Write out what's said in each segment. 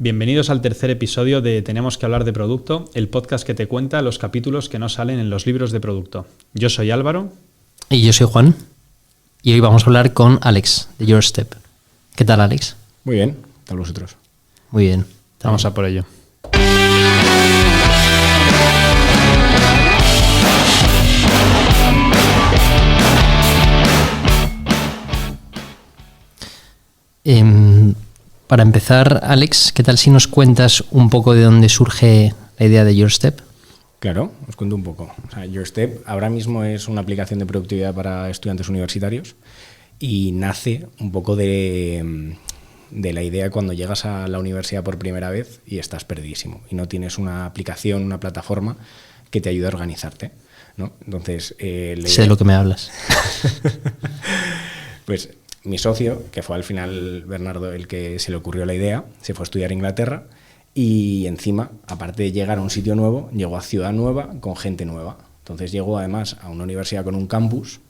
Bienvenidos al tercer episodio de Tenemos que hablar de producto, el podcast que te cuenta los capítulos que no salen en los libros de producto. Yo soy Álvaro. Y yo soy Juan. Y hoy vamos a hablar con Alex, de Your Step. ¿Qué tal, Alex? Muy bien, ¿qué tal vosotros? Muy bien. Vamos a por ello. Para empezar, Alex, ¿qué tal si nos cuentas un poco de dónde surge la idea de Your Step? Claro, os cuento un poco. O sea, Your Step ahora mismo es una aplicación de productividad para estudiantes universitarios y nace un poco de la idea cuando llegas a la universidad por primera vez y estás perdidísimo y no tienes una aplicación, una plataforma que te ayude a organizarte, ¿no? Entonces, sé de lo que me hablas. Pues mi socio, que fue al final Bernardo el que se le ocurrió la idea, se fue a estudiar a Inglaterra y encima, aparte de llegar a un sitio nuevo, llegó a ciudad nueva con gente nueva. Entonces llegó además a una universidad con un campus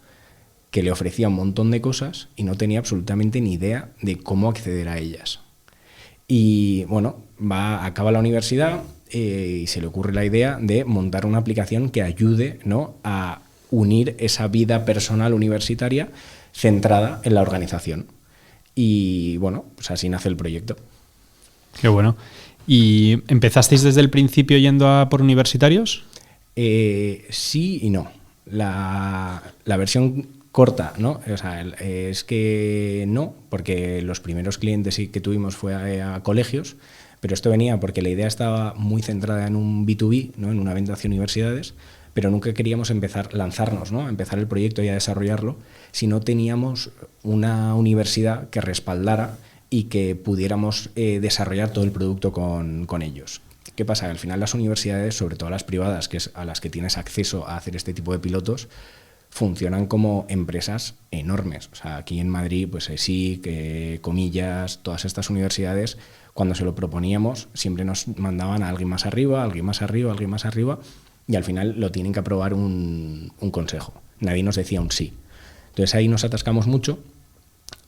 que le ofrecía un montón de cosas y no tenía absolutamente ni idea de cómo acceder a ellas. Y bueno, acaba la universidad y se le ocurre la idea de montar una aplicación que ayude, ¿no?, a unir esa vida personal universitaria centrada en la organización. Y bueno, pues así nace el proyecto. Qué bueno. ¿Y empezasteis desde el principio yendo a por universitarios? Sí y no. La versión corta, ¿no? O sea, es que no, porque los primeros clientes que tuvimos fue a colegios, pero esto venía porque la idea estaba muy centrada en un B2B, ¿no?, en una venta hacia universidades, pero nunca queríamos lanzarnos, ¿no?, a empezar el proyecto y a desarrollarlo si no teníamos una universidad que respaldara y que pudiéramos desarrollar todo el producto con ellos. ¿Qué pasa? Al final las universidades, sobre todo las privadas, que es a las que tienes acceso a hacer este tipo de pilotos, funcionan como empresas enormes. O sea, aquí en Madrid, pues ESIC, Comillas, todas estas universidades, cuando se lo proponíamos, siempre nos mandaban a alguien más arriba, alguien más arriba, alguien más arriba, y al final lo tienen que aprobar un consejo. Nadie nos decía un sí. Entonces ahí nos atascamos mucho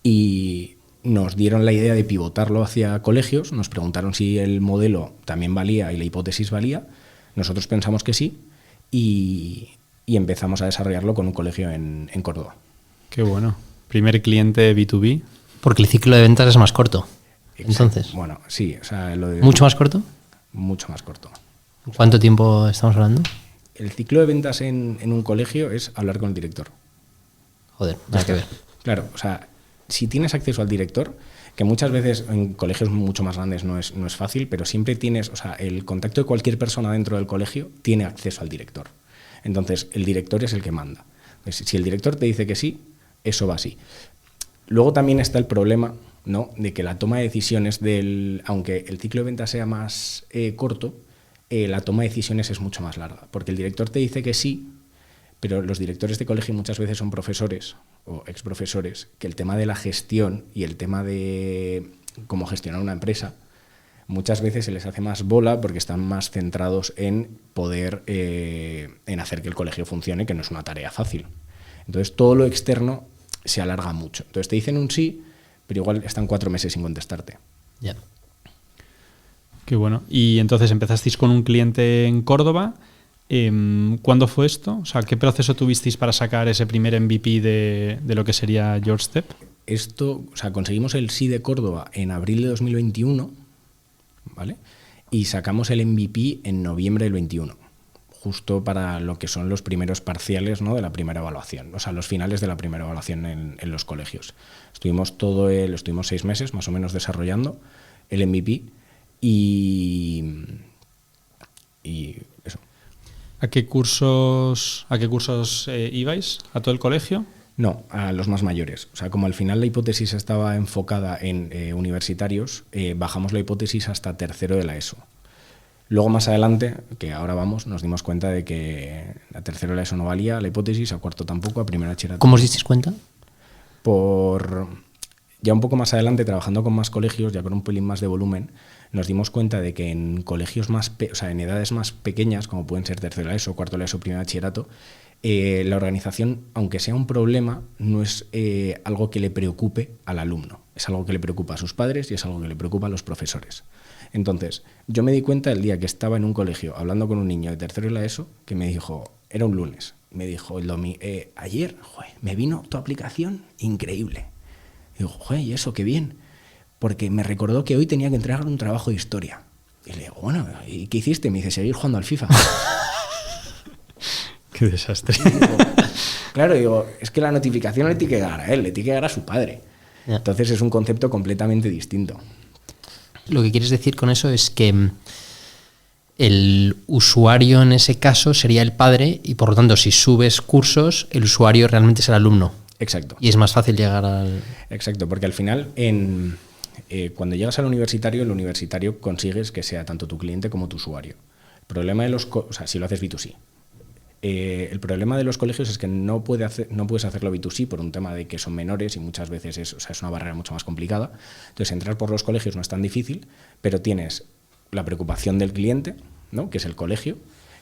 y nos dieron la idea de pivotarlo hacia colegios, nos preguntaron si el modelo también valía y la hipótesis valía, nosotros pensamos que sí y empezamos a desarrollarlo con un colegio en Córdoba. Qué bueno. Primer cliente B2B. Porque el ciclo de ventas es más corto. Exacto. Entonces, bueno, sí. O sea, ¿mucho más corto? Mucho más corto. ¿Cuánto tiempo estamos hablando? El ciclo de ventas en un colegio es hablar con el director. Joder, nada que ver. Claro, o sea, si tienes acceso al director, que muchas veces en colegios mucho más grandes no es fácil, pero siempre tienes, o sea, el contacto de cualquier persona dentro del colegio tiene acceso al director. Entonces, el director es el que manda. Entonces, si el director te dice que sí, eso va así. Luego también está el problema, ¿no?, de que la toma de decisiones aunque el ciclo de ventas sea más corto, la toma de decisiones es mucho más larga, porque el director te dice que sí, pero los directores de colegio muchas veces son profesores o exprofesores, que el tema de la gestión y el tema de cómo gestionar una empresa muchas veces se les hace más bola porque están más centrados en poder en hacer que el colegio funcione, que no es una tarea fácil. Entonces todo lo externo se alarga mucho. Entonces te dicen un sí, pero igual están 4 meses sin contestarte. Ya. Qué bueno. Y entonces empezasteis con un cliente en Córdoba. ¿Cuándo fue esto? O sea, ¿qué proceso tuvisteis para sacar ese primer MVP de lo que sería Your Step? Esto, o sea, conseguimos el sí de Córdoba en abril de 2021, ¿vale? Y sacamos el MVP en noviembre del 21, justo para lo que son los primeros parciales, ¿no?, de la primera evaluación, o sea, los finales de la primera evaluación en los colegios. Estuvimos 6 meses más o menos desarrollando el MVP y eso. ¿A qué cursos ibais? ¿A todo el colegio? No, a los más mayores. O sea, como al final la hipótesis estaba enfocada en universitarios, bajamos la hipótesis hasta tercero de la ESO. Luego más adelante, que ahora vamos, nos dimos cuenta de que a tercero de la ESO no valía la hipótesis, a cuarto tampoco, a primero bachillerato. ¿Cómo os disteis cuenta? Ya un poco más adelante, trabajando con más colegios, ya con un pelín más de volumen, nos dimos cuenta de que en colegios en edades más pequeñas, como pueden ser tercero de la ESO, cuarto de la ESO, primer bachillerato, la organización, aunque sea un problema, no es algo que le preocupe al alumno. Es algo que le preocupa a sus padres y es algo que le preocupa a los profesores. Entonces, yo me di cuenta el día que estaba en un colegio hablando con un niño de tercero de la ESO, que me dijo, era un lunes, me dijo, ayer, me vino tu aplicación increíble. Y digo, ¿y eso? Qué bien. Porque me recordó que hoy tenía que entregar un trabajo de historia. Y le digo, bueno, ¿y qué hiciste? Me dice, seguir jugando al FIFA. Qué desastre. Claro, digo, es que la notificación le tiene que llegar a él, le tiene que llegar a su padre. Ya. Entonces es un concepto completamente distinto. Lo que quieres decir con eso es que el usuario en ese caso sería el padre y por lo tanto si subes cursos, el usuario realmente es el alumno. Exacto. Y es más fácil llegar al... Exacto, porque al final cuando llegas al universitario, el universitario consigues que sea tanto tu cliente como tu usuario. El problema de si lo haces B2C. El problema de los colegios es que no puedes hacerlo B2C por un tema de que son menores y muchas veces es una barrera mucho más complicada. Entonces, entrar por los colegios no es tan difícil, pero tienes la preocupación del cliente, ¿no? Que es el colegio,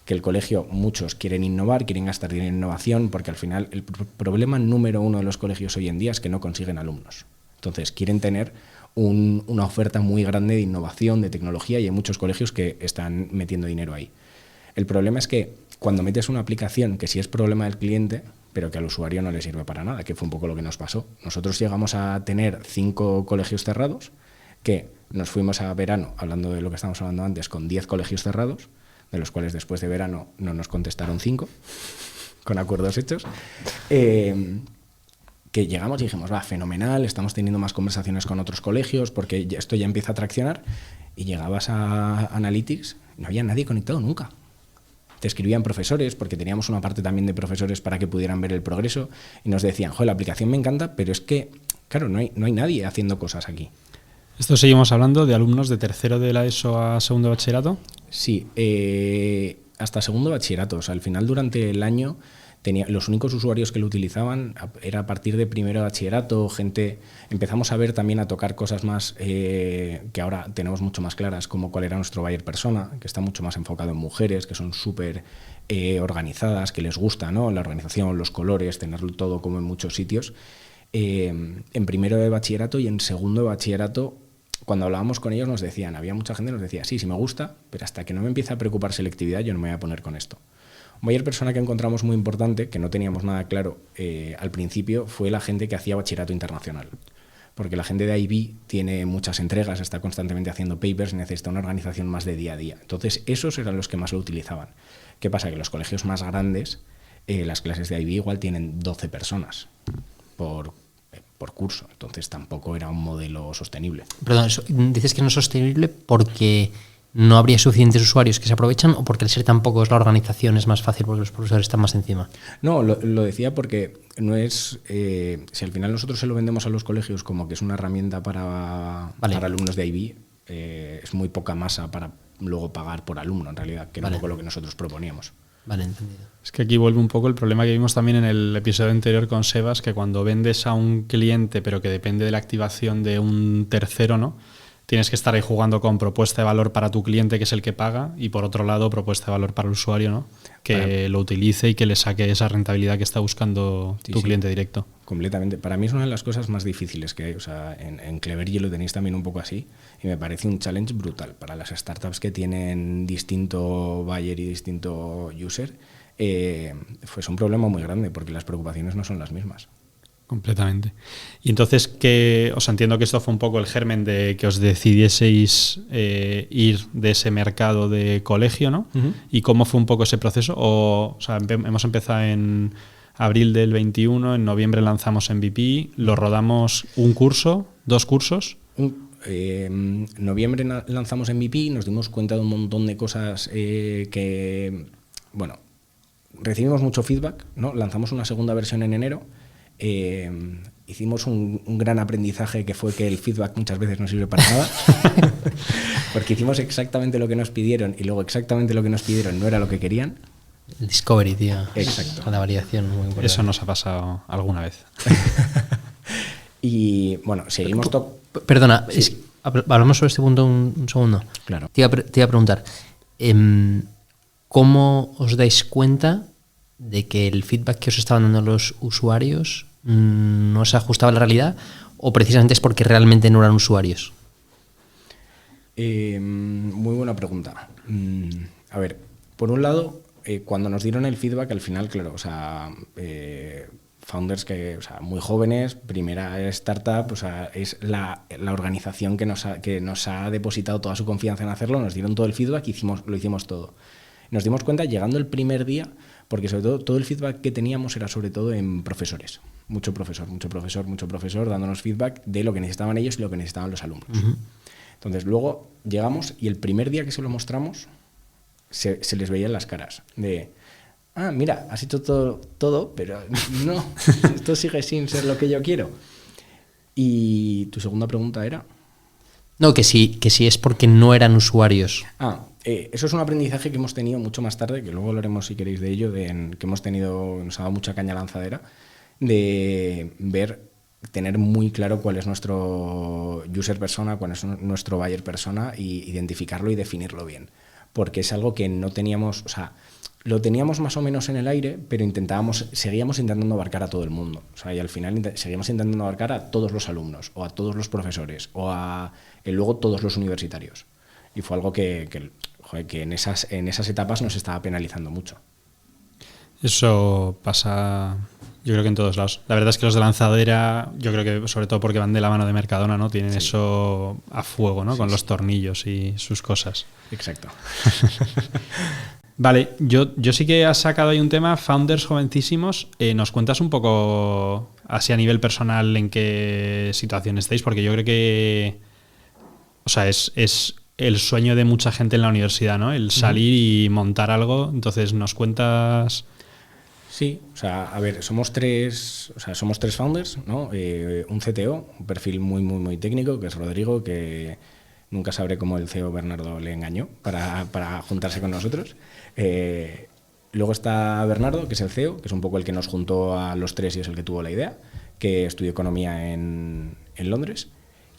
que el colegio muchos quieren innovar, quieren gastar dinero en innovación, porque al final el problema número uno de los colegios hoy en día es que no consiguen alumnos. Entonces, quieren tener una oferta muy grande de innovación, de tecnología, y hay muchos colegios que están metiendo dinero ahí. El problema es que cuando metes una aplicación que sí es problema del cliente, pero que al usuario no le sirve para nada, que fue un poco lo que nos pasó. Nosotros llegamos a tener 5 colegios cerrados, que nos fuimos a verano, hablando de lo que estábamos hablando antes, con 10 colegios cerrados, de los cuales después de verano no nos contestaron 5, con acuerdos hechos. Que llegamos y dijimos, fenomenal, estamos teniendo más conversaciones con otros colegios porque esto ya empieza a traccionar, y llegabas a Analytics y no había nadie conectado nunca. Te escribían profesores, porque teníamos una parte también de profesores para que pudieran ver el progreso, y nos decían, la aplicación me encanta, pero es que, claro, no hay nadie haciendo cosas aquí. ¿Esto seguimos hablando de alumnos de tercero de la ESO a segundo de bachillerato? Sí, hasta segundo de bachillerato. O sea, al final, durante el año, los únicos usuarios que lo utilizaban era a partir de primero de bachillerato, empezamos a ver también, a tocar cosas más que ahora tenemos mucho más claras, como cuál era nuestro buyer persona, que está mucho más enfocado en mujeres, que son súper organizadas, que les gusta, ¿no? La organización, los colores, tenerlo todo como en muchos sitios. En primero de bachillerato y en segundo de bachillerato, cuando hablábamos con ellos había mucha gente que nos decía, sí me gusta, pero hasta que no me empiece a preocupar selectividad yo no me voy a poner con esto. Un buyer persona que encontramos muy importante, que no teníamos nada claro al principio, fue la gente que hacía bachillerato internacional. Porque la gente de IB tiene muchas entregas, está constantemente haciendo papers, necesita una organización más de día a día. Entonces, esos eran los que más lo utilizaban. ¿Qué pasa? Que los colegios más grandes, las clases de IB igual tienen 12 personas por curso. Entonces, tampoco era un modelo sostenible. Perdón, dices que no es sostenible porque no habría suficientes usuarios que se aprovechan, o porque al ser tan pocos la organización es más fácil porque los profesores están más encima. No, lo decía porque no es... si al final nosotros se lo vendemos a los colegios como que es una herramienta para alumnos de IB, es muy poca masa para luego pagar por alumno, en realidad, que era un poco lo que nosotros proponíamos. Vale, entendido. Es que aquí vuelve un poco el problema que vimos también en el episodio anterior con Sebas, que cuando vendes a un cliente, pero que depende de la activación de un tercero, ¿no? Tienes que estar ahí jugando con propuesta de valor para tu cliente, que es el que paga, y por otro lado, propuesta de valor para el usuario, ¿no? Que lo utilice y que le saque esa rentabilidad que está buscando tu cliente directo. Completamente. Para mí es una de las cosas más difíciles que hay. O sea, en Cleverly lo tenéis también un poco así, y me parece un challenge brutal para las startups que tienen distinto buyer y distinto user. Fue un problema muy grande porque las preocupaciones no son las mismas. Completamente. Y entonces, entiendo que esto fue un poco el germen de que os decidieseis ir de ese mercado de colegio, ¿no? Uh-huh. ¿Y cómo fue un poco ese proceso? Hemos empezado en abril del 21, en noviembre lanzamos MVP, lo rodamos un curso, 2 cursos. En noviembre lanzamos MVP, nos dimos cuenta de un montón de cosas recibimos mucho feedback, ¿no? Lanzamos una segunda versión en enero. Hicimos un gran aprendizaje, que fue que el feedback muchas veces no sirve para nada porque hicimos exactamente lo que nos pidieron y luego exactamente lo que nos pidieron no era lo que querían. El discovery, tío. Exacto. La variación muy importante. Eso nos ha pasado alguna vez. Y bueno, seguimos... Perdona, sí. Hablamos sobre este punto un segundo. Claro. Te iba a preguntar, ¿cómo os dais cuenta de que el feedback que os estaban dando los usuarios no se ajustaba a la realidad, o precisamente es porque realmente no eran usuarios? Muy buena pregunta. A ver, por un lado, cuando nos dieron el feedback, al final, claro, o sea, founders que, o sea, muy jóvenes, primera startup, o sea, es la organización que nos ha depositado toda su confianza en hacerlo, nos dieron todo el feedback y lo hicimos todo. Nos dimos cuenta llegando el primer día, porque sobre todo el feedback que teníamos era sobre todo en profesores. Mucho profesor dándonos feedback de lo que necesitaban ellos y lo que necesitaban los alumnos. Uh-huh. Entonces luego llegamos y el primer día que se lo mostramos se les veía en las caras de, mira, has hecho todo, pero no, esto sigue sin ser lo que yo quiero. Y tu segunda pregunta era... No, que si es porque no eran usuarios. Eso es un aprendizaje que hemos tenido mucho más tarde, que luego hablaremos si queréis de ello, que hemos tenido, nos ha dado mucha caña lanzadera, de tener muy claro cuál es nuestro user persona, cuál es nuestro buyer persona, y identificarlo y definirlo bien. Porque es algo que no teníamos, o sea, lo teníamos más o menos en el aire, pero seguíamos intentando abarcar a todo el mundo. O sea, y al final seguíamos intentando abarcar a todos los alumnos, o a todos los profesores, o luego todos los universitarios. Y fue algo que en esas etapas nos estaba penalizando mucho. Eso pasa, yo creo que en todos lados. La verdad es que los de lanzadera, yo creo que sobre todo porque van de la mano de Mercadona, ¿no? Tienen eso a fuego, ¿no? Con los tornillos y sus cosas. Exacto. Vale, yo sí que has sacado ahí un tema, founders jovencísimos. ¿Nos cuentas un poco, así a nivel personal, en qué situación estáis? Porque yo creo que, o sea, es el sueño de mucha gente en la universidad, ¿no? El salir y montar algo. Entonces, ¿nos cuentas...? Sí, o sea, a ver, somos tres founders, ¿no? Un CTO, un perfil muy, muy, muy técnico, que es Rodrigo, que nunca sabré cómo el CEO Bernardo le engañó para juntarse con nosotros. Luego está Bernardo, que es el CEO, que es un poco el que nos juntó a los tres y es el que tuvo la idea, que estudió economía en Londres.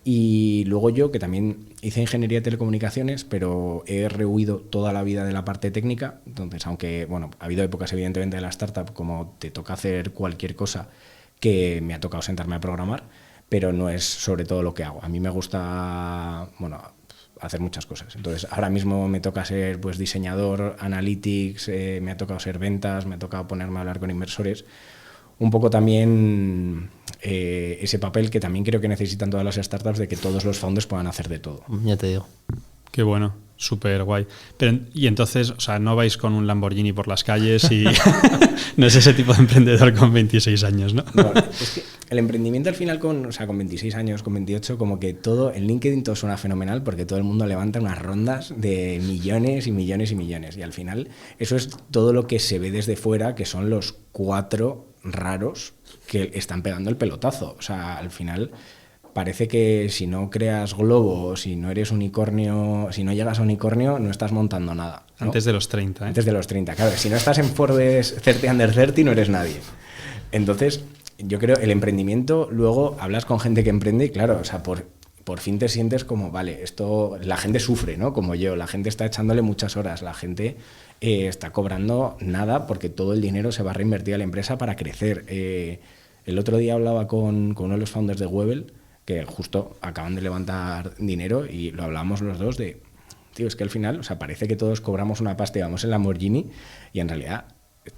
Y luego yo, que también hice ingeniería de telecomunicaciones, pero he rehuido toda la vida de la parte técnica. Entonces, aunque bueno, ha habido épocas evidentemente de la startup como te toca hacer cualquier cosa, que me ha tocado sentarme a programar, pero no es sobre todo lo que hago. A mí me gusta, bueno, hacer muchas cosas. Entonces, ahora mismo me toca ser pues diseñador, analytics, me ha tocado ser ventas, me ha tocado ponerme a hablar con inversores. Un poco también ese papel que también creo que necesitan todas las startups, de que todos los founders puedan hacer de todo. Ya te digo. Qué bueno, súper guay. Y entonces, o sea, no vais con un Lamborghini por las calles y no es ese tipo de emprendedor con 26 años, ¿no? No, es que el emprendimiento al final con 26 años, con 28, como que todo, en LinkedIn todo suena fenomenal porque todo el mundo levanta unas rondas de millones y millones y millones. Y al final eso es todo lo que se ve desde fuera, que son los 4 raros que están pegando el pelotazo. O sea, al final parece que si no creas globo, si no eres unicornio, si no llegas a unicornio, no estás montando nada, ¿no? Antes de los 30, ¿eh? Antes de los 30, claro. Si no estás en Forbes 30 Under 30, no eres nadie. Entonces, yo creo el emprendimiento, luego hablas con gente que emprende y claro, o sea, por fin te sientes como, vale, esto, la gente sufre, ¿no? Como yo, la gente está echándole muchas horas, la gente está cobrando nada porque todo el dinero se va a reinvertir a la empresa para crecer. El otro día hablaba con uno de los founders de Webel, que justo acaban de levantar dinero, y lo hablábamos los dos de, tío, es que al final, o sea, parece que todos cobramos una pasta y vamos en Lamborghini, y en realidad,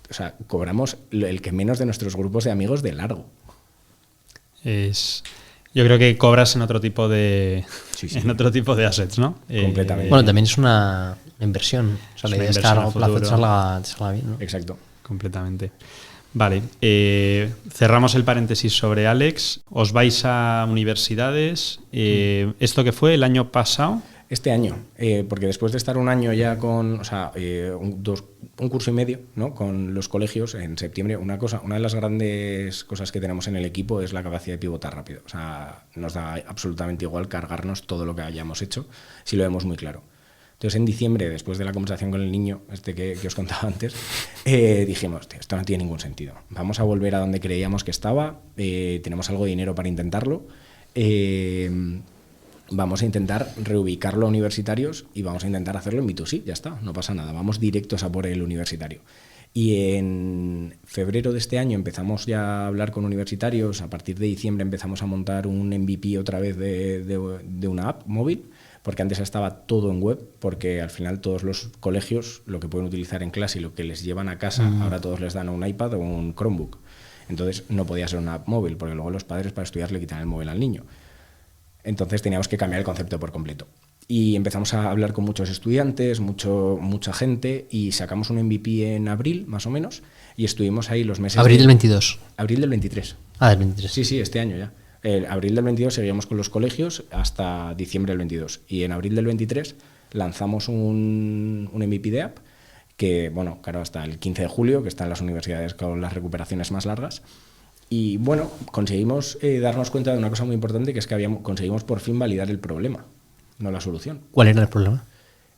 o sea, cobramos el que menos de nuestros grupos de amigos de largo. Yo creo que cobras en otro tipo de en otro tipo de assets, ¿no? Completamente. Bueno, también es una inversión. O sea, es la una idea es que a largo inversión a plazo te salga bien, ¿no? Exacto. Completamente. Vale, cerramos el paréntesis sobre Alex. Os vais a universidades. ¿Esto qué fue el año pasado? Este año, porque después de estar un año ya con, o sea, un curso y medio, ¿no?, con los colegios en septiembre, una de las grandes cosas que tenemos en el equipo es la capacidad de pivotar rápido. O sea, nos da absolutamente igual cargarnos todo lo que hayamos hecho si lo vemos muy claro. Entonces, en diciembre, después de la conversación con el niño que os contaba antes, dijimos, esto no tiene ningún sentido. Vamos a volver a donde creíamos que estaba, tenemos algo de dinero para intentarlo, vamos a intentar reubicarlo a universitarios y vamos a intentar hacerlo en B2C, ya está, no pasa nada, vamos directos a por el universitario. Y en febrero de este año empezamos ya a hablar con universitarios. A partir de diciembre empezamos a montar un MVP otra vez de una app móvil, porque antes estaba todo en web, porque al final todos los colegios lo que pueden utilizar en clase y lo que les llevan a casa, ahora todos les dan un iPad o un Chromebook. Entonces no podía ser una app móvil, porque luego los padres para estudiar le quitan el móvil al niño. Entonces teníamos que cambiar el concepto por completo. Y empezamos a hablar con muchos estudiantes, mucha gente, y sacamos un MVP en abril, más o menos, y estuvimos ahí los meses... Abril del 22. Abril del 23. Ah, del 23. Sí, este año ya. Abril del 22 seguíamos con los colegios hasta diciembre del 22. Y en abril del 23 lanzamos un MVP de app que, bueno, claro, hasta el 15 de julio, que están las universidades con las recuperaciones más largas. Y bueno, conseguimos darnos cuenta de una cosa muy importante, que es que conseguimos por fin validar el problema, no la solución. ¿Cuál era el problema?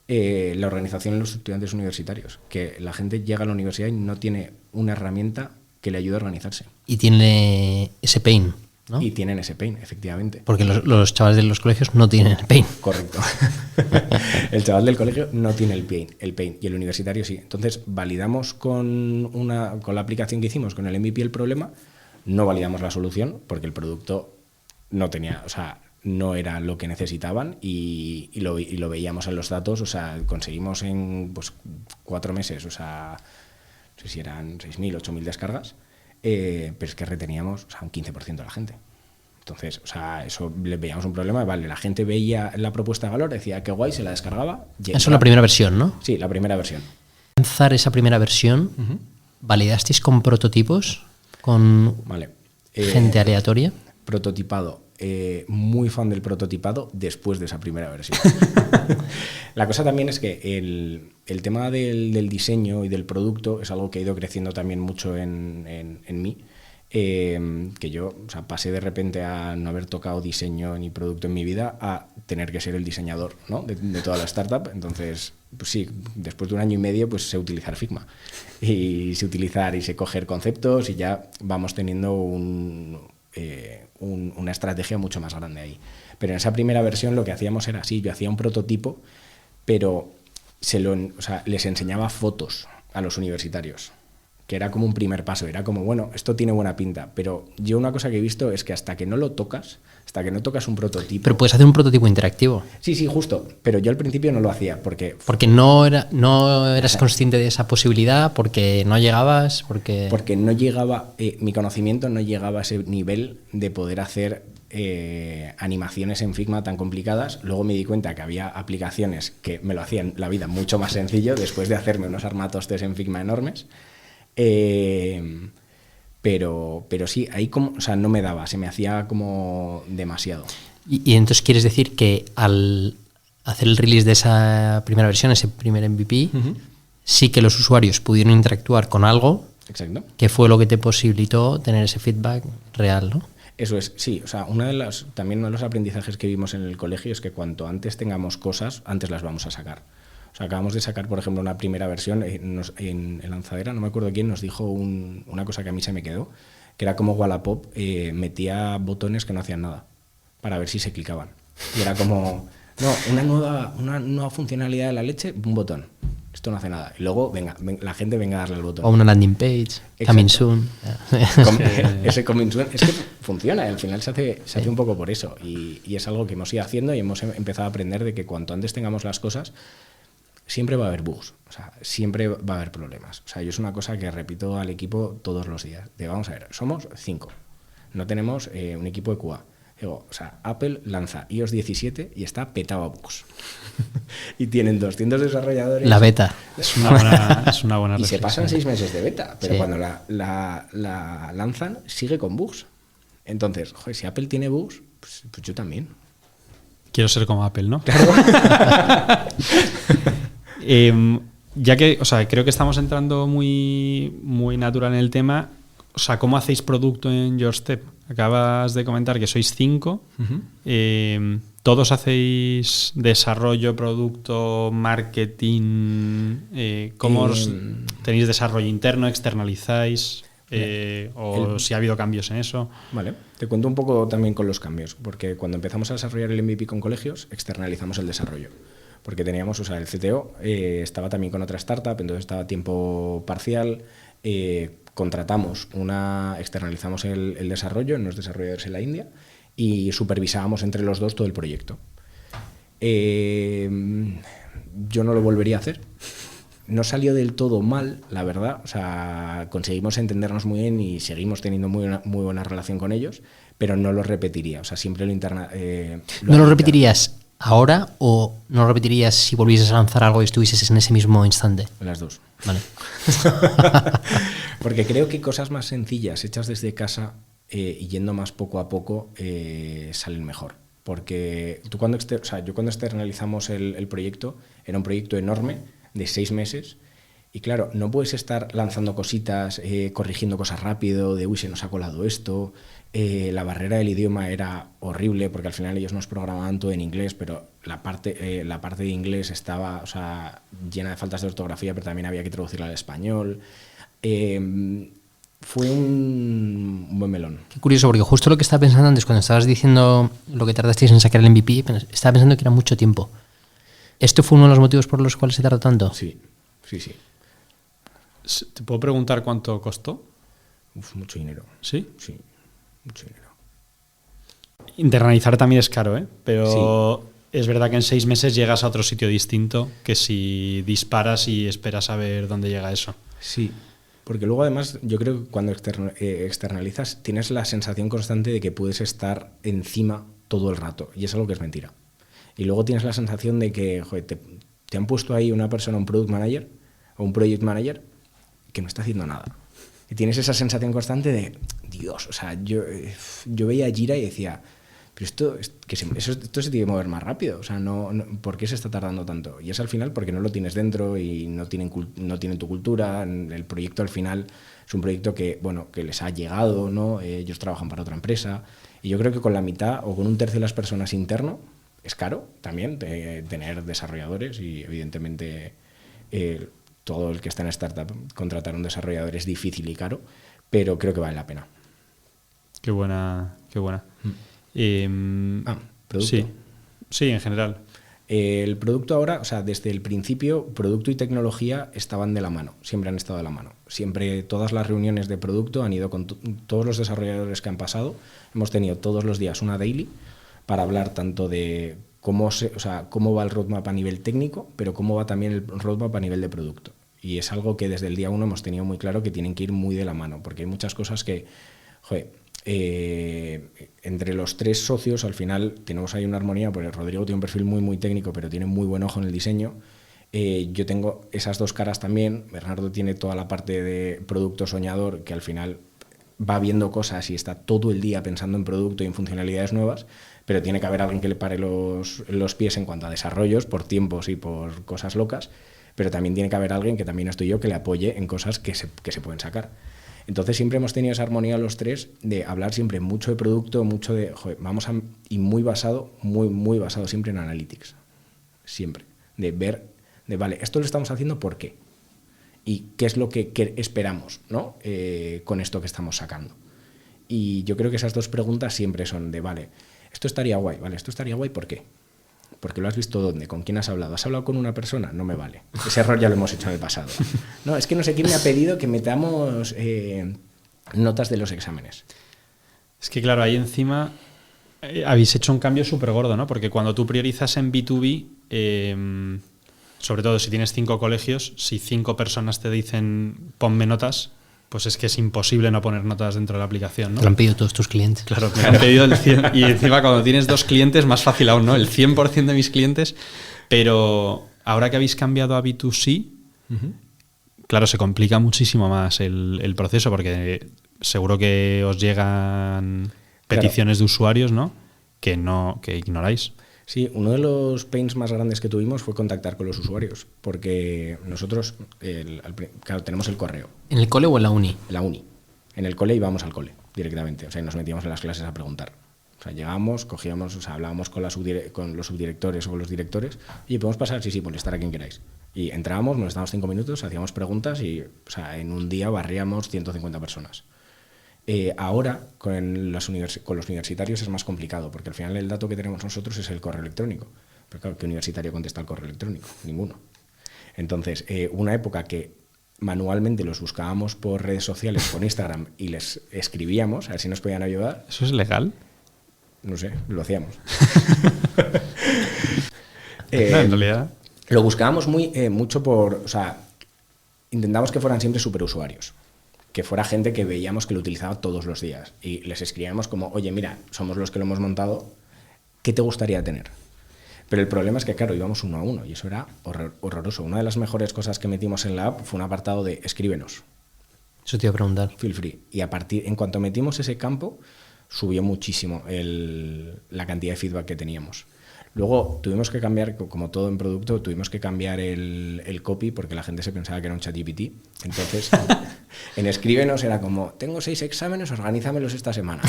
La organización de los estudiantes universitarios. Que la gente llega a la universidad y no tiene una herramienta que le ayude a organizarse. Y tiene ese pain, ¿no? Y tienen ese pain, efectivamente. Porque los chavales de los colegios no tienen el pain. Correcto. El chaval del colegio no tiene el pain y el universitario sí. Entonces validamos con la aplicación que hicimos, con el MVP, el problema. No validamos la solución porque el producto no tenía, o sea, no era lo que necesitaban y lo veíamos en los datos. O sea, conseguimos en 4 meses, o sea, no sé si eran 6.000, 8.000 descargas, pero es que reteníamos, o sea, un 15% de la gente. Entonces, o sea, eso le veíamos un problema. Vale, la gente veía la propuesta de valor, decía qué guay, se la descargaba. Eso es la primera versión, ¿no? Sí, la primera versión. Lanzar esa primera versión, ¿validasteis con prototipos? ¿Con gente aleatoria? Prototipado. Muy fan del prototipado después de esa primera versión. La cosa también es que el tema del diseño y del producto es algo que ha ido creciendo también mucho en mí. Que yo, o sea, pasé de repente a no haber tocado diseño ni producto en mi vida a tener que ser el diseñador, ¿no? de toda la startup. Entonces, pues sí, después de 1 año y medio pues sé utilizar Figma y sé utilizar y sé coger conceptos, y ya vamos teniendo una estrategia mucho más grande ahí. Pero en esa primera versión lo que hacíamos era así: yo hacía un prototipo, pero les enseñaba fotos a los universitarios, que era como un primer paso. Era como, bueno, esto tiene buena pinta, pero yo una cosa que he visto es que hasta que no tocas un prototipo... Pero puedes hacer un prototipo interactivo. Sí, justo, pero yo al principio no lo hacía porque no eras consciente de esa posibilidad, porque no llegabas, porque no llegaba, mi conocimiento no llegaba a ese nivel de poder hacer animaciones en Figma tan complicadas. Luego me di cuenta que había aplicaciones que me lo hacían la vida mucho más sencillo después de hacerme unos armatostes en Figma enormes. Pero sí, ahí como, o sea, no me daba, se me hacía como demasiado. Y entonces quieres decir que al hacer el release de esa primera versión, ese primer MVP, sí que los usuarios pudieron interactuar con algo. Exacto. Que fue lo que te posibilitó tener ese feedback real, ¿no? Eso es, sí. O sea, también uno de los aprendizajes que vimos en el colegio es que cuanto antes tengamos cosas, antes las vamos a sacar. O sea, acabamos de sacar, por ejemplo, una primera versión en Lanzadera, no me acuerdo quién nos dijo una cosa que a mí se me quedó, que era como Wallapop metía botones que no hacían nada para ver si se clicaban. Y era como, no, una nueva funcionalidad de la leche, un botón. Esto no hace nada. Y luego, la gente venga a darle el botón. O una landing page, exacto. Coming soon. Ese coming soon, es que funciona, al final se hace un poco por eso. Y es algo que hemos ido haciendo y hemos empezado a aprender de que cuanto antes tengamos las cosas, siempre va a haber bugs, o sea, siempre va a haber problemas. O sea, yo es una cosa que repito al equipo todos los días. Vamos a ver, somos 5, no tenemos un equipo de QA. Digo, o sea, Apple lanza iOS 17 y está petado a bugs. Y tienen 200 desarrolladores. La beta. Es una buena Y se pasan 6 meses de beta, pero sí. Cuando la lanzan, sigue con bugs. Entonces, joder, si Apple tiene bugs, pues yo también. Quiero ser como Apple, ¿no? Ya que, o sea, creo que estamos entrando muy, muy natural en el tema. O sea, ¿cómo hacéis producto en YourStep? Acabas de comentar que sois 5. ¿Todos hacéis desarrollo, producto, marketing? ¿Cómo tenéis desarrollo interno? ¿Externalizáis? Si ha habido cambios en eso. Vale, te cuento un poco también con los cambios, porque cuando empezamos a desarrollar el MVP con colegios, externalizamos el desarrollo. porque teníamos, o sea, el CTO estaba también con otra startup, entonces estaba a tiempo parcial, externalizamos el desarrollo en unos desarrolladores en la India y supervisábamos entre los dos todo el proyecto. Yo no lo volvería a hacer. No salió del todo mal, la verdad. O sea, conseguimos entendernos muy bien y seguimos teniendo muy buena relación con ellos, pero no lo repetiría. O sea, siempre ¿No lo repetirías ahora o no lo repetirías si volvieses a lanzar algo y estuvieses en ese mismo instante? Las dos. Vale. Porque creo que cosas más sencillas, hechas desde casa y yendo más poco a poco, salen mejor. Porque yo cuando externalizamos el proyecto, era un proyecto enorme, de 6 meses, y claro, no puedes estar lanzando cositas, corrigiendo cosas rápido, de uy, se nos ha colado esto. La barrera del idioma era horrible, porque al final ellos nos programaban todo en inglés, pero la parte de inglés estaba, o sea, llena de faltas de ortografía, pero también había que traducirla al español. Fue un buen melón. Qué curioso, porque justo lo que estaba pensando antes, cuando estabas diciendo lo que tardasteis en sacar el MVP, estaba pensando que era mucho tiempo. ¿Esto fue uno de los motivos por los cuales se tardó tanto? Sí. ¿Te puedo preguntar cuánto costó? Mucho dinero. ¿Sí? Sí, mucho dinero. Internalizar también es caro, ¿eh? Pero sí. Es verdad que en 6 meses llegas a otro sitio distinto que si disparas y esperas a ver dónde llega eso. Sí, porque luego además yo creo que cuando externalizas tienes la sensación constante de que puedes estar encima todo el rato, y es algo que es mentira. Y luego tienes la sensación de que joder, te han puesto ahí una persona, un product manager o un project manager que no está haciendo nada. Y tienes esa sensación constante de, Dios, o sea, yo veía a Jira y decía, pero esto se tiene que mover más rápido, o sea, no, ¿por qué se está tardando tanto? Y es al final porque no lo tienes dentro y no tienen tu cultura. El proyecto al final es un proyecto que les ha llegado, ¿no? Ellos trabajan para otra empresa, y yo creo que con la mitad o con un tercio de las personas interno es caro también tener desarrolladores, y evidentemente todo el que está en startup, contratar un desarrollador es difícil y caro, pero creo que vale la pena. Qué buena. Producto. Sí, en general. El producto ahora, o sea, desde el principio, producto y tecnología estaban de la mano, siempre han estado de la mano. Siempre, todas las reuniones de producto han ido con todos los desarrolladores que han pasado. Hemos tenido todos los días una daily para hablar tanto de cómo va el roadmap a nivel técnico, pero cómo va también el roadmap a nivel de producto. Y es algo que desde el día 1 hemos tenido muy claro que tienen que ir muy de la mano, porque hay muchas cosas que, entre los 3 socios al final tenemos ahí una armonía, porque Rodrigo tiene un perfil muy, muy técnico, pero tiene muy buen ojo en el diseño. Yo tengo esas 2 caras también. Bernardo tiene toda la parte de producto soñador, que al final va viendo cosas y está todo el día pensando en producto y en funcionalidades nuevas, pero tiene que haber alguien que le pare los pies en cuanto a desarrollos, por tiempos y por cosas locas, pero también tiene que haber alguien, que también estoy yo, que le apoye en cosas que se pueden sacar. Entonces siempre hemos tenido esa armonía los 3 de hablar siempre mucho de producto, mucho de, y muy basado siempre en analytics. Siempre. De ver, vale, esto lo estamos haciendo ¿por qué? Y qué es lo que esperamos, ¿no? Con esto que estamos sacando. Y yo creo que esas 2 preguntas siempre son de, vale, esto estaría guay, ¿por qué? Porque lo has visto dónde, con quién has hablado. ¿Has hablado con una persona? No me vale. Ese error ya lo hemos hecho en el pasado. No, es que no sé quién me ha pedido que metamos notas de los exámenes. Es que claro, ahí encima habéis hecho un cambio súper gordo, ¿no? Porque cuando tú priorizas en B2B, sobre todo si tienes 5 colegios, si 5 personas te dicen ponme notas, pues es que es imposible no poner notas dentro de la aplicación, ¿no? Te lo han pedido todos tus clientes. Claro, me han pedido el 100. Y encima cuando tienes 2 clientes, más fácil aún, ¿no? El 100% de mis clientes. Pero ahora que habéis cambiado a B2C, claro, se complica muchísimo más el proceso, porque seguro que os llegan peticiones de usuarios, ¿no? Que ignoráis. Sí, uno de los pains más grandes que tuvimos fue contactar con los usuarios, porque nosotros, claro, tenemos el correo. ¿En el cole o en la uni? En la uni. En el cole íbamos al cole directamente, o sea, nos metíamos en las clases a preguntar. O sea, llegábamos, cogíamos, o sea, hablábamos con los subdirectores o con los directores, y podemos pasar, sí, molestar a quien queráis. Y entrábamos, molestábamos 5 minutos, hacíamos preguntas y, o sea, en un día barríamos 150 personas. Ahora, con los universitarios es más complicado, porque al final el dato que tenemos nosotros es el correo electrónico. Pero claro, ¿qué universitario contesta el correo electrónico? Ninguno. Entonces, una época que manualmente los buscábamos por redes sociales, por Instagram, y les escribíamos a ver si nos podían ayudar. ¿Eso es legal? No sé, lo hacíamos. En realidad. Lo buscábamos mucho o sea, intentamos que fueran siempre superusuarios. Que fuera gente que veíamos que lo utilizaba todos los días. Y les escribíamos como, oye, mira, somos los que lo hemos montado, ¿qué te gustaría tener? Pero el problema es que, claro, íbamos uno a uno y eso era horroroso. Una de las mejores cosas que metimos en la app fue un apartado de escríbenos. Eso te iba a preguntar. Feel free. Y en cuanto metimos ese campo, subió muchísimo la cantidad de feedback que teníamos. Luego tuvimos que cambiar, como todo en producto, tuvimos que cambiar el copy porque la gente se pensaba que era un ChatGPT. Entonces, en escríbenos era como, tengo 6 exámenes, organízamelos esta semana.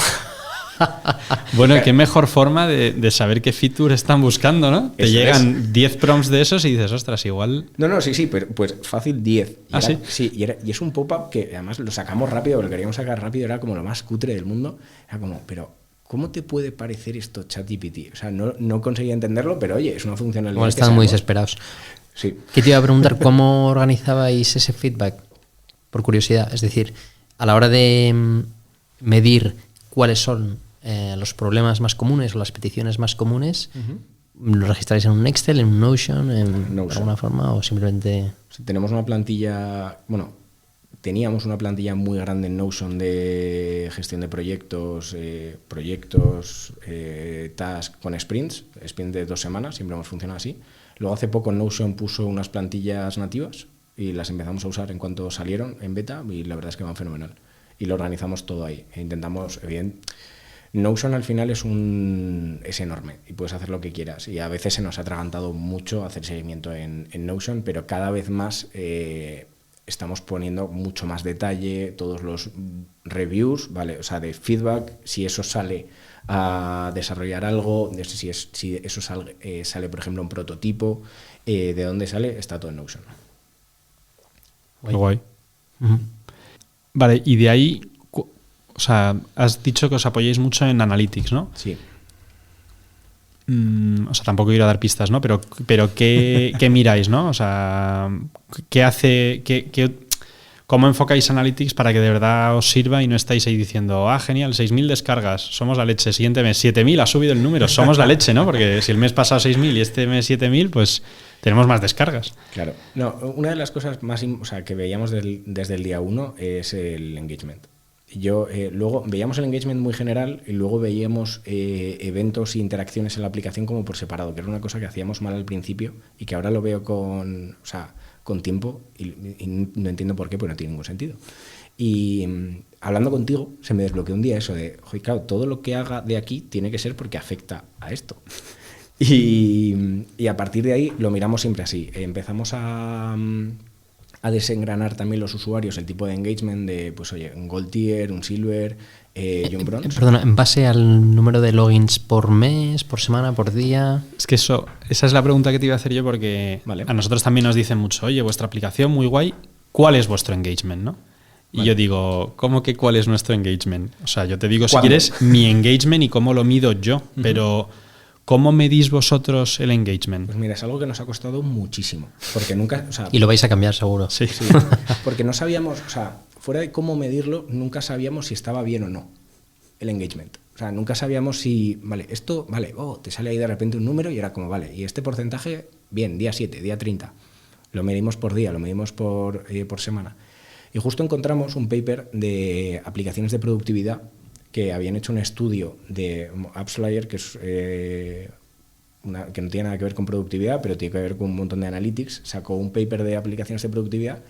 Bueno, qué mejor forma de saber qué feature están buscando, ¿no? Te llegan 10 prompts de esos y dices, ostras, igual... No, sí, pero pues fácil 10. ¿Sí? Sí, y es un pop-up que además lo sacamos rápido, lo queríamos sacar rápido, era como lo más cutre del mundo. Era como, pero ¿cómo te puede parecer esto ChatGPT? O sea, no conseguía entenderlo, pero oye, es una funcionalidad. Bueno, están muy desesperados. Sí. ¿Qué te iba a preguntar? ¿Cómo organizabais ese feedback? Por curiosidad. Es decir, a la hora de medir cuáles son los problemas más comunes o las peticiones más comunes, ¿lo registráis en un Excel, en un Notion, de alguna forma, o simplemente...? Tenemos una plantilla... Teníamos una plantilla muy grande en Notion de gestión de proyectos, tasks con sprints, sprint de 2 semanas, siempre hemos funcionado así. Luego hace poco Notion puso unas plantillas nativas y las empezamos a usar en cuanto salieron en beta y la verdad es que van fenomenal. Y lo organizamos todo ahí. Intentamos, Notion al final es enorme y puedes hacer lo que quieras. Y a veces se nos ha atragantado mucho hacer seguimiento en Notion, pero cada vez más estamos poniendo mucho más detalle, todos los reviews, ¿vale? O sea, de feedback, si eso sale a desarrollar algo, si eso sale, por ejemplo, un prototipo, de dónde sale, está todo en Notion. Guay. Vale, y de ahí, o sea, has dicho que os apoyáis mucho en Analytics, ¿no? Sí. O sea, tampoco quiero dar pistas, ¿no? Pero ¿qué miráis, no? O sea, ¿cómo enfocáis Analytics para que de verdad os sirva y no estáis ahí diciendo, genial, 6.000 descargas, somos la leche, siguiente mes 7.000, ha subido el número, somos la leche, ¿no? Porque si el mes pasado 6.000 y este mes 7.000, pues tenemos más descargas. Claro. No, una de las cosas más, que veíamos desde el día 1 es el engagement. Luego veíamos el engagement muy general y luego veíamos eventos e interacciones en la aplicación como por separado, que era una cosa que hacíamos mal al principio y que ahora lo veo con tiempo y no entiendo por qué, pues no tiene ningún sentido. Y hablando contigo se me desbloqueó un día eso de, claro, todo lo que haga de aquí tiene que ser porque afecta a esto. Y a partir de ahí lo miramos siempre así. Empezamos a desengranar también los usuarios, el tipo de engagement de, pues oye, un Gold Tier, un Silver y un Bronze. Perdona, ¿en base al número de logins por mes, por semana, por día? Es que esa es la pregunta que te iba a hacer yo porque vale. A nosotros también nos dicen mucho, oye, vuestra aplicación muy guay, ¿cuál es vuestro engagement, no? Y vale. Yo digo, ¿cómo que cuál es nuestro engagement? O sea, yo te digo si quieres mi engagement y cómo lo mido yo, pero ¿cómo medís vosotros el engagement? Pues mira, es algo que nos ha costado muchísimo. Porque nunca. Y lo vais a cambiar seguro. Sí. Porque no sabíamos, fuera de cómo medirlo, nunca sabíamos si estaba bien o no el engagement. O sea, nunca sabíamos si, te sale ahí de repente un número y era como, vale, y este porcentaje, bien, día 7, día 30. Lo medimos por día, lo medimos por semana. Y justo encontramos un paper de aplicaciones de productividad que habían hecho un estudio de AppsFlyer, que es que no tiene nada que ver con productividad, pero tiene que ver con un montón de analytics. Sacó un paper de aplicaciones de productividad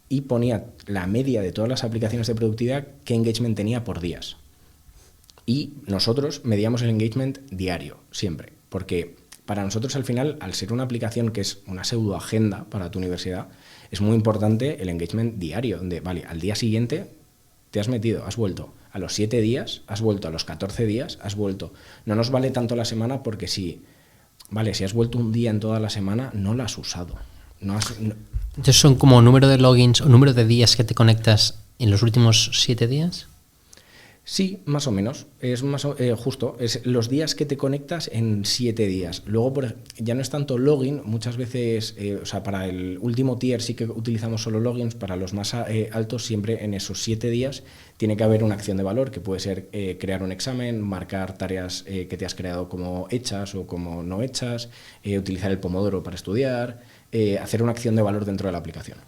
y ponía la media de todas las aplicaciones de productividad, qué engagement tenía por días. Y nosotros medíamos el engagement diario, siempre, porque para nosotros al final, al ser una aplicación que es una pseudoagenda para tu universidad, es muy importante el engagement diario, donde, vale, al día siguiente te has metido, has vuelto. A los 7 días, has vuelto. A los 14 días, has vuelto. No nos vale tanto la semana porque si has vuelto un día en toda la semana, no la has usado. Entonces son como número de logins o número de días que te conectas en los últimos 7 días. Sí, más o menos. Es más justo. Es los días que te conectas en 7 días. Luego ya no es tanto login. Muchas veces, o sea, para el último tier sí que utilizamos solo logins. Para los más altos, siempre en esos 7 días tiene que haber una acción de valor, que puede ser crear un examen, marcar tareas que te has creado como hechas o como no hechas, utilizar el Pomodoro para estudiar, hacer una acción de valor dentro de la aplicación.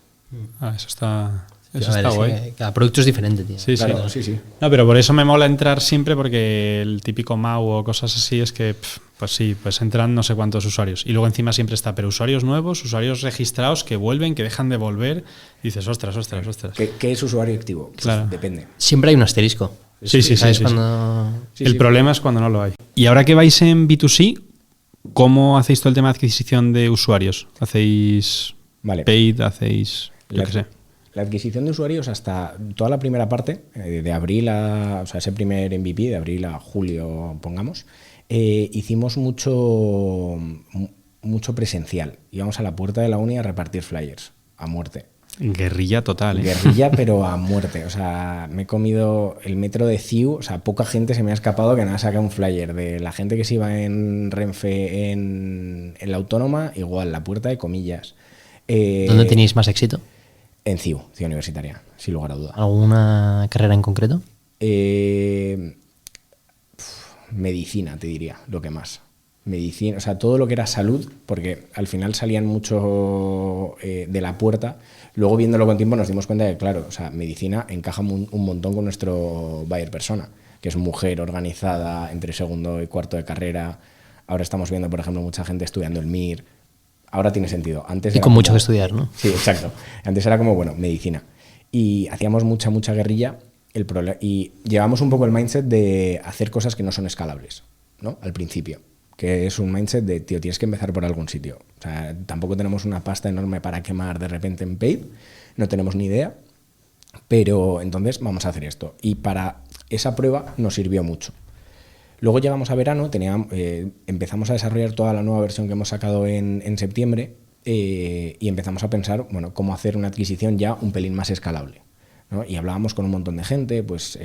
Eso está... Eso A ver, está guay. cada producto es diferente, tío. Sí, Claro, sí. sí. No, pero por eso me mola entrar siempre, porque el típico MAU o cosas así es que, pues sí, pues entran no sé cuántos usuarios. Y luego encima siempre está, pero usuarios nuevos, usuarios registrados que vuelven, que dejan de volver. Y dices, ostras. ¿Qué es usuario activo? Pues Claro. depende. Siempre hay un asterisco. Sí. ¿Sabes? Cuando... El problema es cuando no lo hay. Y ahora que vais en B2C, ¿cómo hacéis todo el tema de adquisición de usuarios? ¿Hacéis paid? ¿Hacéis, yo qué sé? La adquisición de usuarios hasta toda la primera parte, de abril o sea, ese primer MVP, de abril a julio, pongamos, hicimos mucho presencial. Íbamos a la puerta de la uni a repartir flyers, a muerte. Guerrilla total, ¿eh? Guerrilla, pero a muerte. O sea, me he comido el metro de CIU, o sea, poca gente se me ha escapado que nada saca un flyer. De la gente que se iba en Renfe, en la Autónoma, igual, la puerta de comillas. ¿Dónde tenéis más éxito? En CIU, Ciudad Universitaria, sin lugar a duda. ¿Alguna carrera en concreto? Medicina, te diría, lo que más. Medicina, o sea, todo lo que era salud, porque al final salían mucho de la puerta. Luego, viéndolo con tiempo, nos dimos cuenta de que, claro, o sea, medicina encaja un montón con nuestro buyer persona, que es mujer organizada entre segundo y cuarto de carrera. Ahora estamos viendo, por ejemplo, mucha gente estudiando el MIR. Ahora tiene sentido. Antes y con mucho que estudiar, ¿no? Sí, exacto. Antes era como, bueno, medicina. Y hacíamos mucha guerrilla y llevamos un poco el mindset de hacer cosas que no son escalables, ¿no? Al principio. Que es un mindset de, tío, tienes que empezar por algún sitio. O sea, tampoco tenemos una pasta enorme para quemar de repente en paid. No tenemos ni idea. Pero entonces vamos a hacer esto. Y para esa prueba nos sirvió mucho. Luego llegamos a verano, empezamos a desarrollar toda la nueva versión que hemos sacado en septiembre y empezamos a pensar, bueno, cómo hacer una adquisición ya un pelín más escalable, ¿no? Y hablábamos con un montón de gente, pues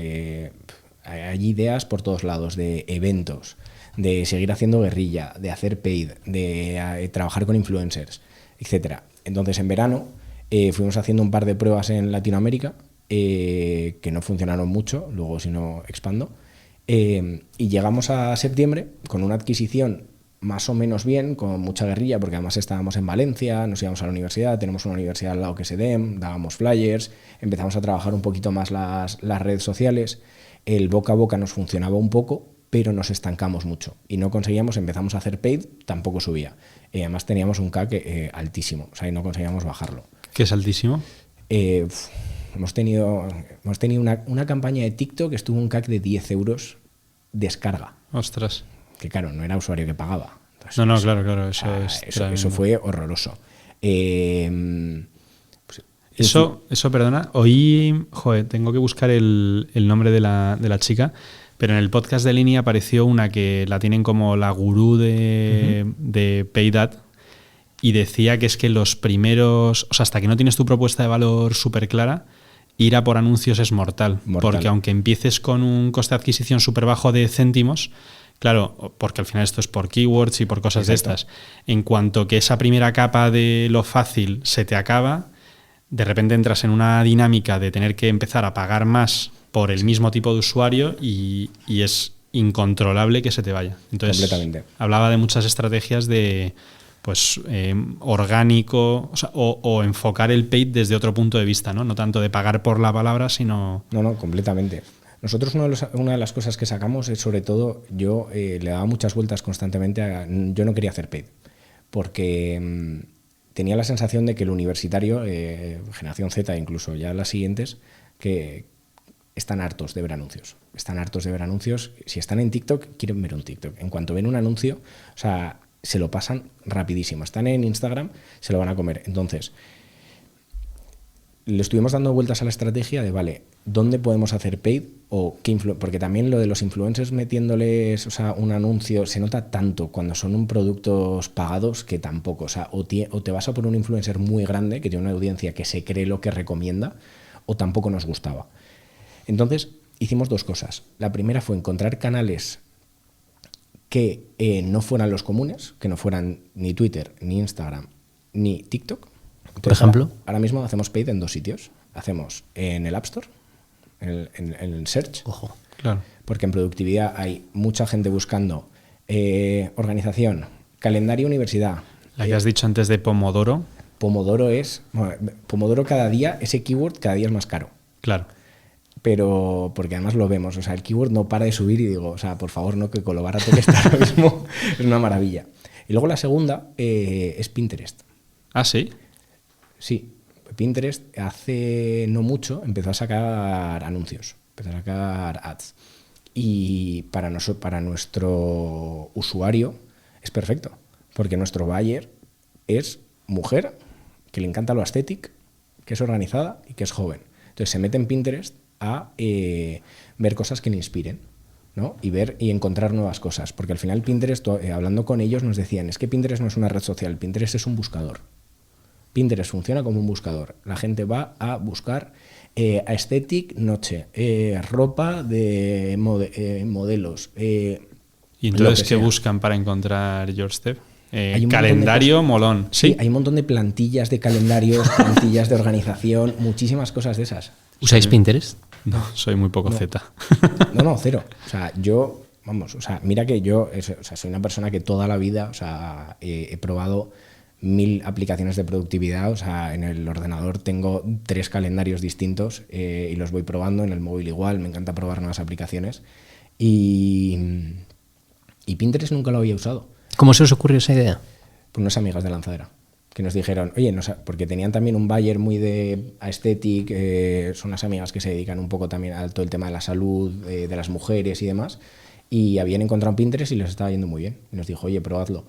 hay ideas por todos lados de eventos, de seguir haciendo guerrilla, de hacer paid, de trabajar con influencers, etcétera. Entonces en verano fuimos haciendo un par de pruebas en Latinoamérica que no funcionaron mucho, luego si no expando. Y llegamos a septiembre con una adquisición más o menos bien, con mucha guerrilla, porque además estábamos en Valencia, nos íbamos a la universidad, tenemos una universidad al lado que es EDEM, dábamos flyers, empezamos a trabajar un poquito más las redes sociales, el boca a boca nos funcionaba un poco, pero nos estancamos mucho y no conseguíamos, empezamos a hacer paid, tampoco subía. Además teníamos un CAC altísimo, o sea, y no conseguíamos bajarlo. ¿Qué es altísimo? Hemos tenido una campaña de TikTok que estuvo un CAC de 10 euros descarga. Ostras. Que claro, no era usuario que pagaba. Entonces, no, claro. Eso fue horroroso. Eso, perdona, hoy, tengo que buscar el nombre de la chica, pero en el podcast de Línea apareció una que la tienen como la gurú de Paid Ad, y decía que es que los primeros, o sea, hasta que no tienes tu propuesta de valor súper clara, ir a por anuncios es mortal. Porque aunque empieces con un coste de adquisición súper bajo de céntimos, claro, porque al final esto es por keywords y por cosas de estas, en cuanto que esa primera capa de lo fácil se te acaba, de repente entras en una dinámica de tener que empezar a pagar más por el mismo tipo de usuario y es incontrolable que se te vaya. Entonces, completamente. Hablaba de muchas estrategias de orgánico, o enfocar el paid desde otro punto de vista, ¿no? No tanto de pagar por la palabra, sino... No, completamente. Nosotros una de las cosas que sacamos es, sobre todo, yo le daba muchas vueltas constantemente yo no quería hacer paid, porque tenía la sensación de que el universitario, generación Z, incluso ya las siguientes, que están hartos de ver anuncios. Si están en TikTok, quieren ver un TikTok. En cuanto ven un anuncio, o sea, se lo pasan rapidísimo. Están en Instagram, se lo van a comer. Entonces, le estuvimos dando vueltas a la estrategia de, vale, ¿dónde podemos hacer paid? O qué porque también lo de los influencers metiéndoles, o sea, un anuncio se nota tanto cuando son productos pagados que tampoco. O sea, o te vas a por un influencer muy grande que tiene una audiencia que se cree lo que recomienda, o tampoco nos gustaba. Entonces, hicimos dos cosas. La primera fue encontrar canales que no fueran los comunes, que no fueran ni Twitter, ni Instagram, ni TikTok. Entonces, por ejemplo, ahora mismo hacemos paid en dos sitios. Hacemos en el App Store, en el Search, ojo, Claro. porque en productividad hay mucha gente buscando organización, calendario, universidad. La que has dicho antes de Pomodoro. Pomodoro Pomodoro cada día, ese keyword cada día es más caro. Claro. Pero porque además lo vemos, o sea, el keyword no para de subir y digo, o sea, por favor, no, que con lo barato que está ahora mismo es una maravilla. Y luego la segunda es Pinterest. Ah, sí. Sí, Pinterest hace no mucho empezó a sacar anuncios, empezó a sacar ads. Y para nuestro usuario es perfecto, porque nuestro buyer es mujer, que le encanta lo aesthetic, que es organizada y que es joven. Entonces se mete en Pinterest a ver cosas que le inspiren, ¿no? Y encontrar nuevas cosas, porque al final Pinterest, hablando con ellos, nos decían, es que Pinterest no es una red social, Pinterest es un buscador. Pinterest funciona como un buscador. La gente va a buscar aesthetic noche, ropa de modelos. ¿Y entonces qué sea. buscan para encontrar Your Step? Hay un Calendario, montón de cosas. molón. Sí, hay un montón de plantillas de calendarios, plantillas de organización, muchísimas cosas de esas. ¿usáis Pinterest? No, soy muy poco Z. No, cero. O sea, mira que yo soy una persona que toda la vida, he probado 1000 aplicaciones de productividad. O sea, en el ordenador tengo 3 calendarios distintos y los voy probando, en el móvil igual, me encanta probar nuevas aplicaciones. Y Pinterest nunca lo había usado. ¿Cómo se os ocurrió esa idea? Por unas amigas de Lanzadera, que nos dijeron, oye, porque tenían también un buyer muy de aesthetic, son unas amigas que se dedican un poco también a todo el tema de la salud, de las mujeres y demás, y habían encontrado Pinterest y les estaba yendo muy bien. Y nos dijo, oye, probadlo.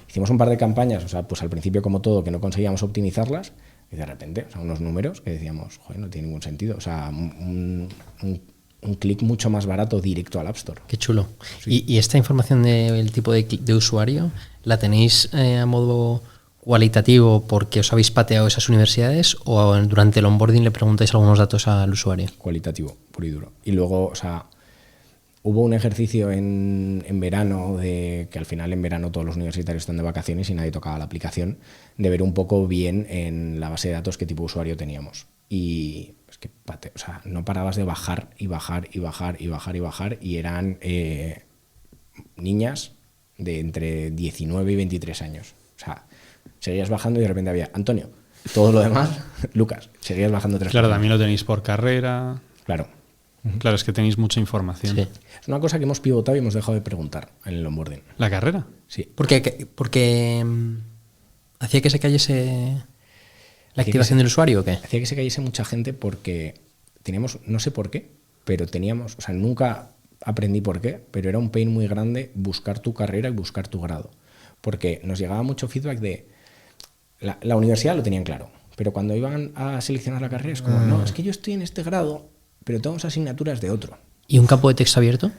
Hicimos un par de campañas, pues al principio como todo, que no conseguíamos optimizarlas, y de repente, unos números que decíamos, joder, no tiene ningún sentido. O sea, un clic mucho más barato directo al App Store. Qué chulo. Sí. ¿Y esta información del tipo de usuario la tenéis a modo cualitativo porque os habéis pateado esas universidades o durante el onboarding le preguntáis algunos datos al usuario? Cualitativo, puro y duro. Y luego, hubo un ejercicio en verano, que al final en verano todos los universitarios están de vacaciones y nadie tocaba la aplicación, de ver un poco bien en la base de datos qué tipo de usuario teníamos. Y es que no parabas de bajar y bajar y bajar y bajar y bajar, y eran niñas de entre 19 y 23 años. O sea, seguías bajando y de repente había Antonio. Todo lo demás, Lucas. Seguías bajando 3. Claro, también lo tenéis por carrera. Claro. Claro, es que tenéis mucha información. Sí. Es una cosa que hemos pivotado y hemos dejado de preguntar en el onboarding. ¿La carrera? Sí. Porque hacía que se cayese la activación del usuario o qué? Hacía que se cayese mucha gente porque teníamos, no sé por qué, pero teníamos, nunca aprendí por qué, pero era un pain muy grande buscar tu carrera y buscar tu grado. Porque nos llegaba mucho feedback de la universidad lo tenían claro, pero cuando iban a seleccionar la carrera es como, no, es que yo estoy en este grado, pero tengo asignaturas de otro. ¿Y un campo de texto abierto?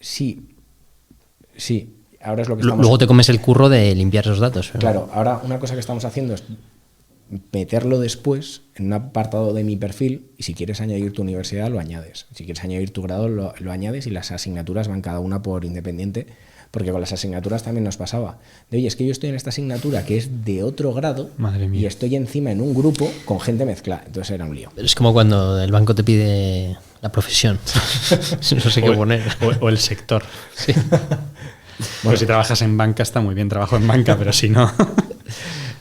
Sí. Ahora es lo que estamos... Luego te comes el curro de limpiar esos datos. ¿no? Claro, ahora una cosa que estamos haciendo es meterlo después en un apartado de mi perfil, y si quieres añadir tu universidad lo añades, si quieres añadir tu grado lo añades, y las asignaturas van cada una por independiente, porque con las asignaturas también nos pasaba de, oye, es que yo estoy en esta asignatura que es de otro grado. Madre mía. Y estoy encima en un grupo con gente mezclada, entonces era un lío. Pero es como cuando el banco te pide la profesión. No sé qué poner. O el sector. Sí. Bueno, si trabajas en banca está muy bien, trabajo en banca, pero si no...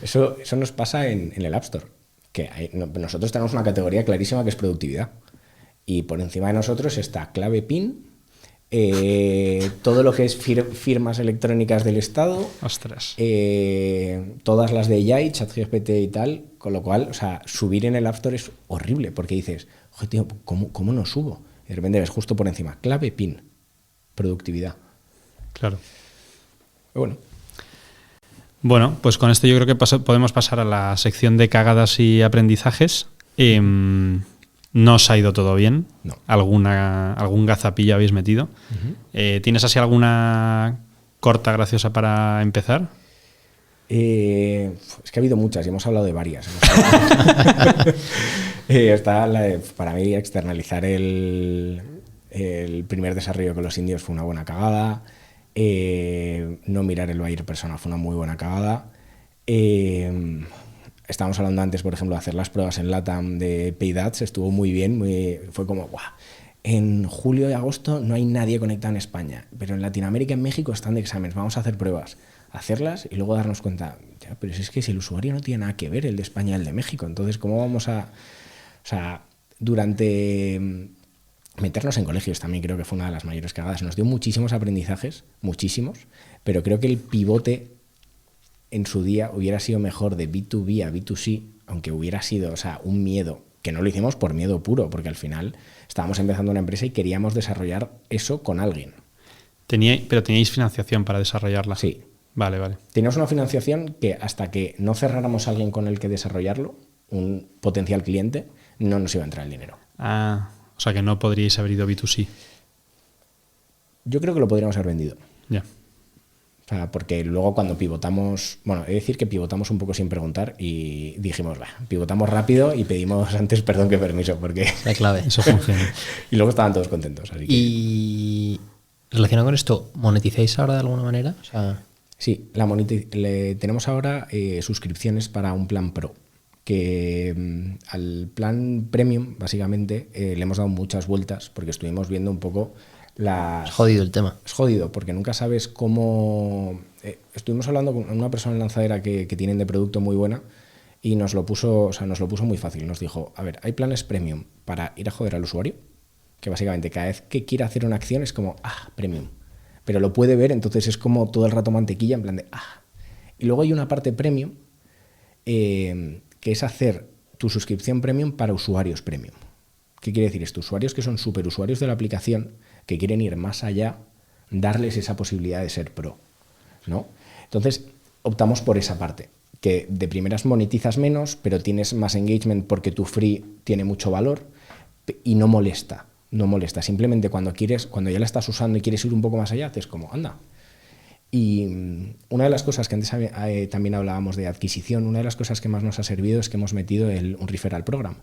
Eso nos pasa en el App Store, que nosotros tenemos una categoría clarísima que es productividad, y por encima de nosotros está clave PIN, todo lo que es firmas electrónicas del Estado, Ostras. todas las de AI, ChatGPT y tal, con lo cual, subir en el App Store es horrible, porque dices, joder, tío, ¿cómo no subo? Y de repente ves justo por encima, clave PIN, productividad. Claro. Pero Bueno, pues con esto yo creo que podemos pasar a la sección de cagadas y aprendizajes. No os ha ido todo bien. No. Algún gazapillo habéis metido. Uh-huh. ¿Tienes así alguna corta graciosa para empezar? Es que ha habido muchas y hemos hablado de varias. Está para mí externalizar el primer desarrollo con los indios fue una buena cagada. No mirar el buyer persona fue una muy buena cagada. Estábamos hablando antes, por ejemplo, de hacer las pruebas en LATAM de Paid Ads, estuvo muy bien, fue como, ¡guau! En julio y agosto no hay nadie conectado en España, pero en Latinoamérica y en México están de exámenes, vamos a hacer pruebas, hacerlas y luego darnos cuenta, ya, pero es que si el usuario no tiene nada que ver el de España y el de México, entonces ¿cómo vamos a...? O sea, durante... Meternos en colegios también creo que fue una de las mayores cagadas, nos dio muchísimos aprendizajes, muchísimos, pero creo que el pivote en su día hubiera sido mejor de B2B a B2C, aunque hubiera sido, o sea, un miedo, que no lo hicimos por miedo puro, porque al final estábamos empezando una empresa y queríamos desarrollar eso con alguien. Pero teníais financiación para desarrollarla. Sí. Vale. Teníamos una financiación que hasta que no cerráramos a alguien con el que desarrollarlo, un potencial cliente, no nos iba a entrar el dinero. Ah, o sea que no podríais haber ido B2C. Yo creo que lo podríamos haber vendido. Ya. O sea, porque luego cuando pivotamos, bueno, he de decir que pivotamos un poco sin preguntar y dijimos, pivotamos rápido y pedimos antes perdón que permiso, porque... La clave. Eso funciona. Y luego estaban todos contentos. Así que... Y relacionado con esto, ¿monetizáis ahora de alguna manera? O sea... Sí, tenemos ahora suscripciones para un plan Pro, que al plan Premium, básicamente, le hemos dado muchas vueltas porque estuvimos viendo un poco las... Es jodido el tema. Es jodido porque nunca sabes cómo... estuvimos hablando con una persona en Lanzadera que tienen de producto muy buena y nos lo puso muy fácil. Nos dijo, a ver, hay planes Premium para ir a joder al usuario, que básicamente cada vez que quiera hacer una acción es como, Premium. Pero lo puede ver, entonces es como todo el rato mantequilla, en plan de Y luego hay una parte premium, que es hacer tu suscripción premium para usuarios premium. ¿Qué quiere decir esto? Usuarios que son superusuarios de la aplicación, que quieren ir más allá, darles esa posibilidad de ser pro, ¿no? Entonces, optamos por esa parte, que de primeras monetizas menos, pero tienes más engagement porque tu free tiene mucho valor y no molesta. No molesta, simplemente cuando ya la estás usando y quieres ir un poco más allá, haces como, anda. Y una de las cosas que antes también hablábamos de adquisición, una de las cosas que más nos ha servido es que hemos metido un referral program,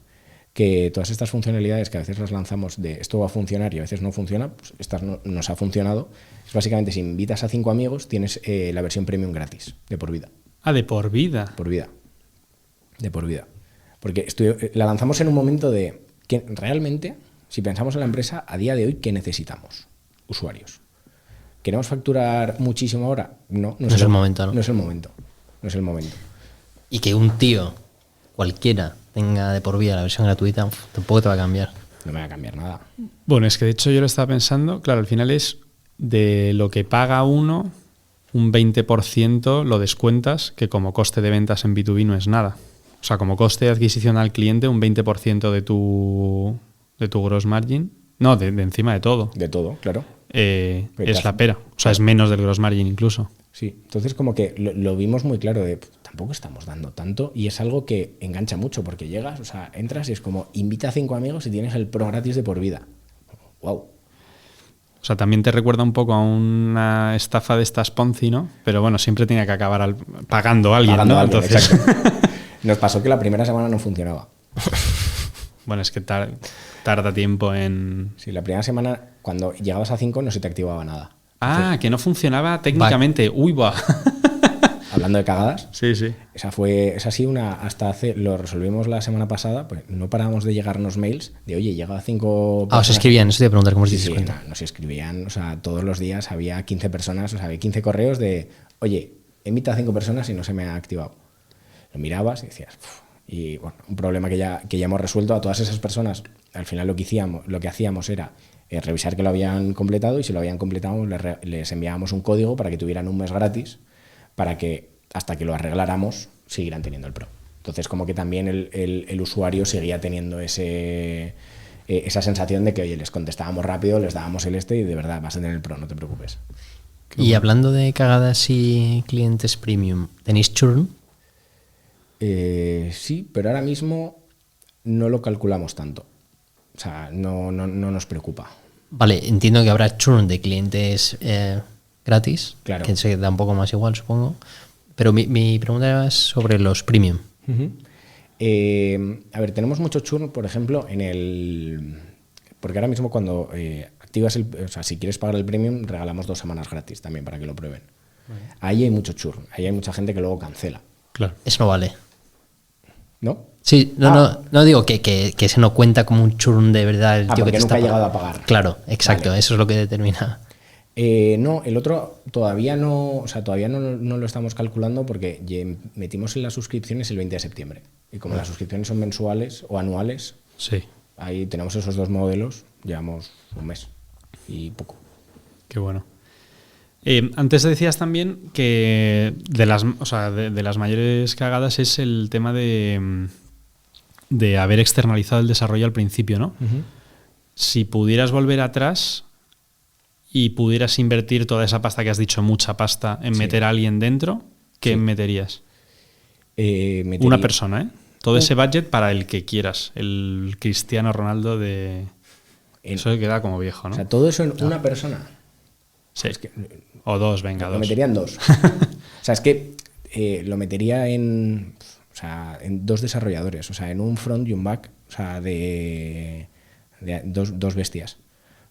que todas estas funcionalidades que a veces las lanzamos de esto va a funcionar y a veces no funciona, pues estas nos ha funcionado. Es básicamente si invitas a 5 amigos tienes la versión premium gratis, de por vida. De por vida. De por vida. Porque la lanzamos en un momento de que realmente... Si pensamos en la empresa, a día de hoy, ¿qué necesitamos? Usuarios. ¿Queremos facturar muchísimo ahora? No es el momento, ¿no? No es el momento. Y que un tío, cualquiera, tenga de por vida la versión gratuita, tampoco te va a cambiar. No me va a cambiar nada. Bueno, es que de hecho yo lo estaba pensando, claro, al final es de lo que paga uno, un 20% lo descuentas, que como coste de ventas en B2B no es nada. O sea, como coste de adquisición al cliente, un 20% de tu gross margin, no, de encima de todo. De todo, claro. Es la pera. O sea, es menos del gross margin incluso. Sí, entonces como que lo vimos muy claro de tampoco estamos dando tanto y es algo que engancha mucho porque llegas, o sea, entras y es como invita a 5 amigos y tienes el pro gratis de por vida. ¡Wow! O sea, también te recuerda un poco a una estafa de estas Ponzi, ¿no? Pero bueno, siempre tenía que acabar pagando a alguien, ¿no? Entonces... Exacto. Nos pasó que la primera semana no funcionaba. Bueno, es que tarda tiempo en... Sí, la primera semana, cuando llegabas a 5, no se te activaba nada. Entonces, que no funcionaba técnicamente. Uy, va. Hablando de cagadas. Sí. Esa sí lo resolvimos la semana pasada, pues no parábamos de llegarnos mails de, oye, llega a 5 personas. Os escribían, eso te iba a preguntar cómo os dices cuenta. Nos escribían, o sea, todos los días había 15 personas, o sea, había 15 correos de, oye, invita a 5 personas y no se me ha activado. Lo mirabas y decías... Y bueno, un problema que ya hemos resuelto. A todas esas personas, al final lo que hacíamos era revisar que lo habían completado y si lo habían completado les enviábamos un código para que tuvieran un mes gratis para que hasta que lo arregláramos siguieran teniendo el Pro. Entonces como que también el usuario seguía teniendo esa sensación de que, oye, les contestábamos rápido, les dábamos el y de verdad vas a tener el Pro, no te preocupes. Y hablando de cagadas y clientes premium, ¿tenéis churn? Sí, pero ahora mismo no lo calculamos tanto. O sea, no nos preocupa. Vale, entiendo que habrá churn de clientes gratis, claro, que se da un poco más igual, supongo. Pero mi pregunta era sobre los premium. Uh-huh. A ver, tenemos mucho churn, por ejemplo, en el... Porque ahora mismo cuando activas o sea, si quieres pagar el premium, regalamos 2 semanas gratis también para que lo prueben. Vale. Ahí hay mucho churn, ahí hay mucha gente que luego cancela. Claro. Eso no vale. ¿No? Sí, no digo que se no cuenta como un churn de verdad. El tío porque que te nunca está ha llegado a pagar. Claro, exacto, vale. Eso es lo que determina. No, el otro todavía no, o sea, todavía no lo estamos calculando porque metimos en las suscripciones el 20 de septiembre. Y como las suscripciones son mensuales o anuales, sí. Ahí tenemos esos 2 modelos, llevamos un mes y poco. Qué bueno. Antes decías también que de las mayores cagadas es el tema de haber externalizado el desarrollo al principio, ¿no? Uh-huh. Si pudieras volver atrás y pudieras invertir toda esa pasta que has dicho, mucha pasta, en meter a alguien dentro, ¿qué meterías? Una persona, ¿eh? Todo ese budget para el que quieras. El Cristiano Ronaldo de... Eso queda como viejo, ¿no? O sea, todo eso en una persona. Sí. Es que, o 2, venga, 2. Lo metería en 2. O sea, es que lo metería en 2 desarrolladores. O sea, en un front y un back. O sea, de 2 bestias.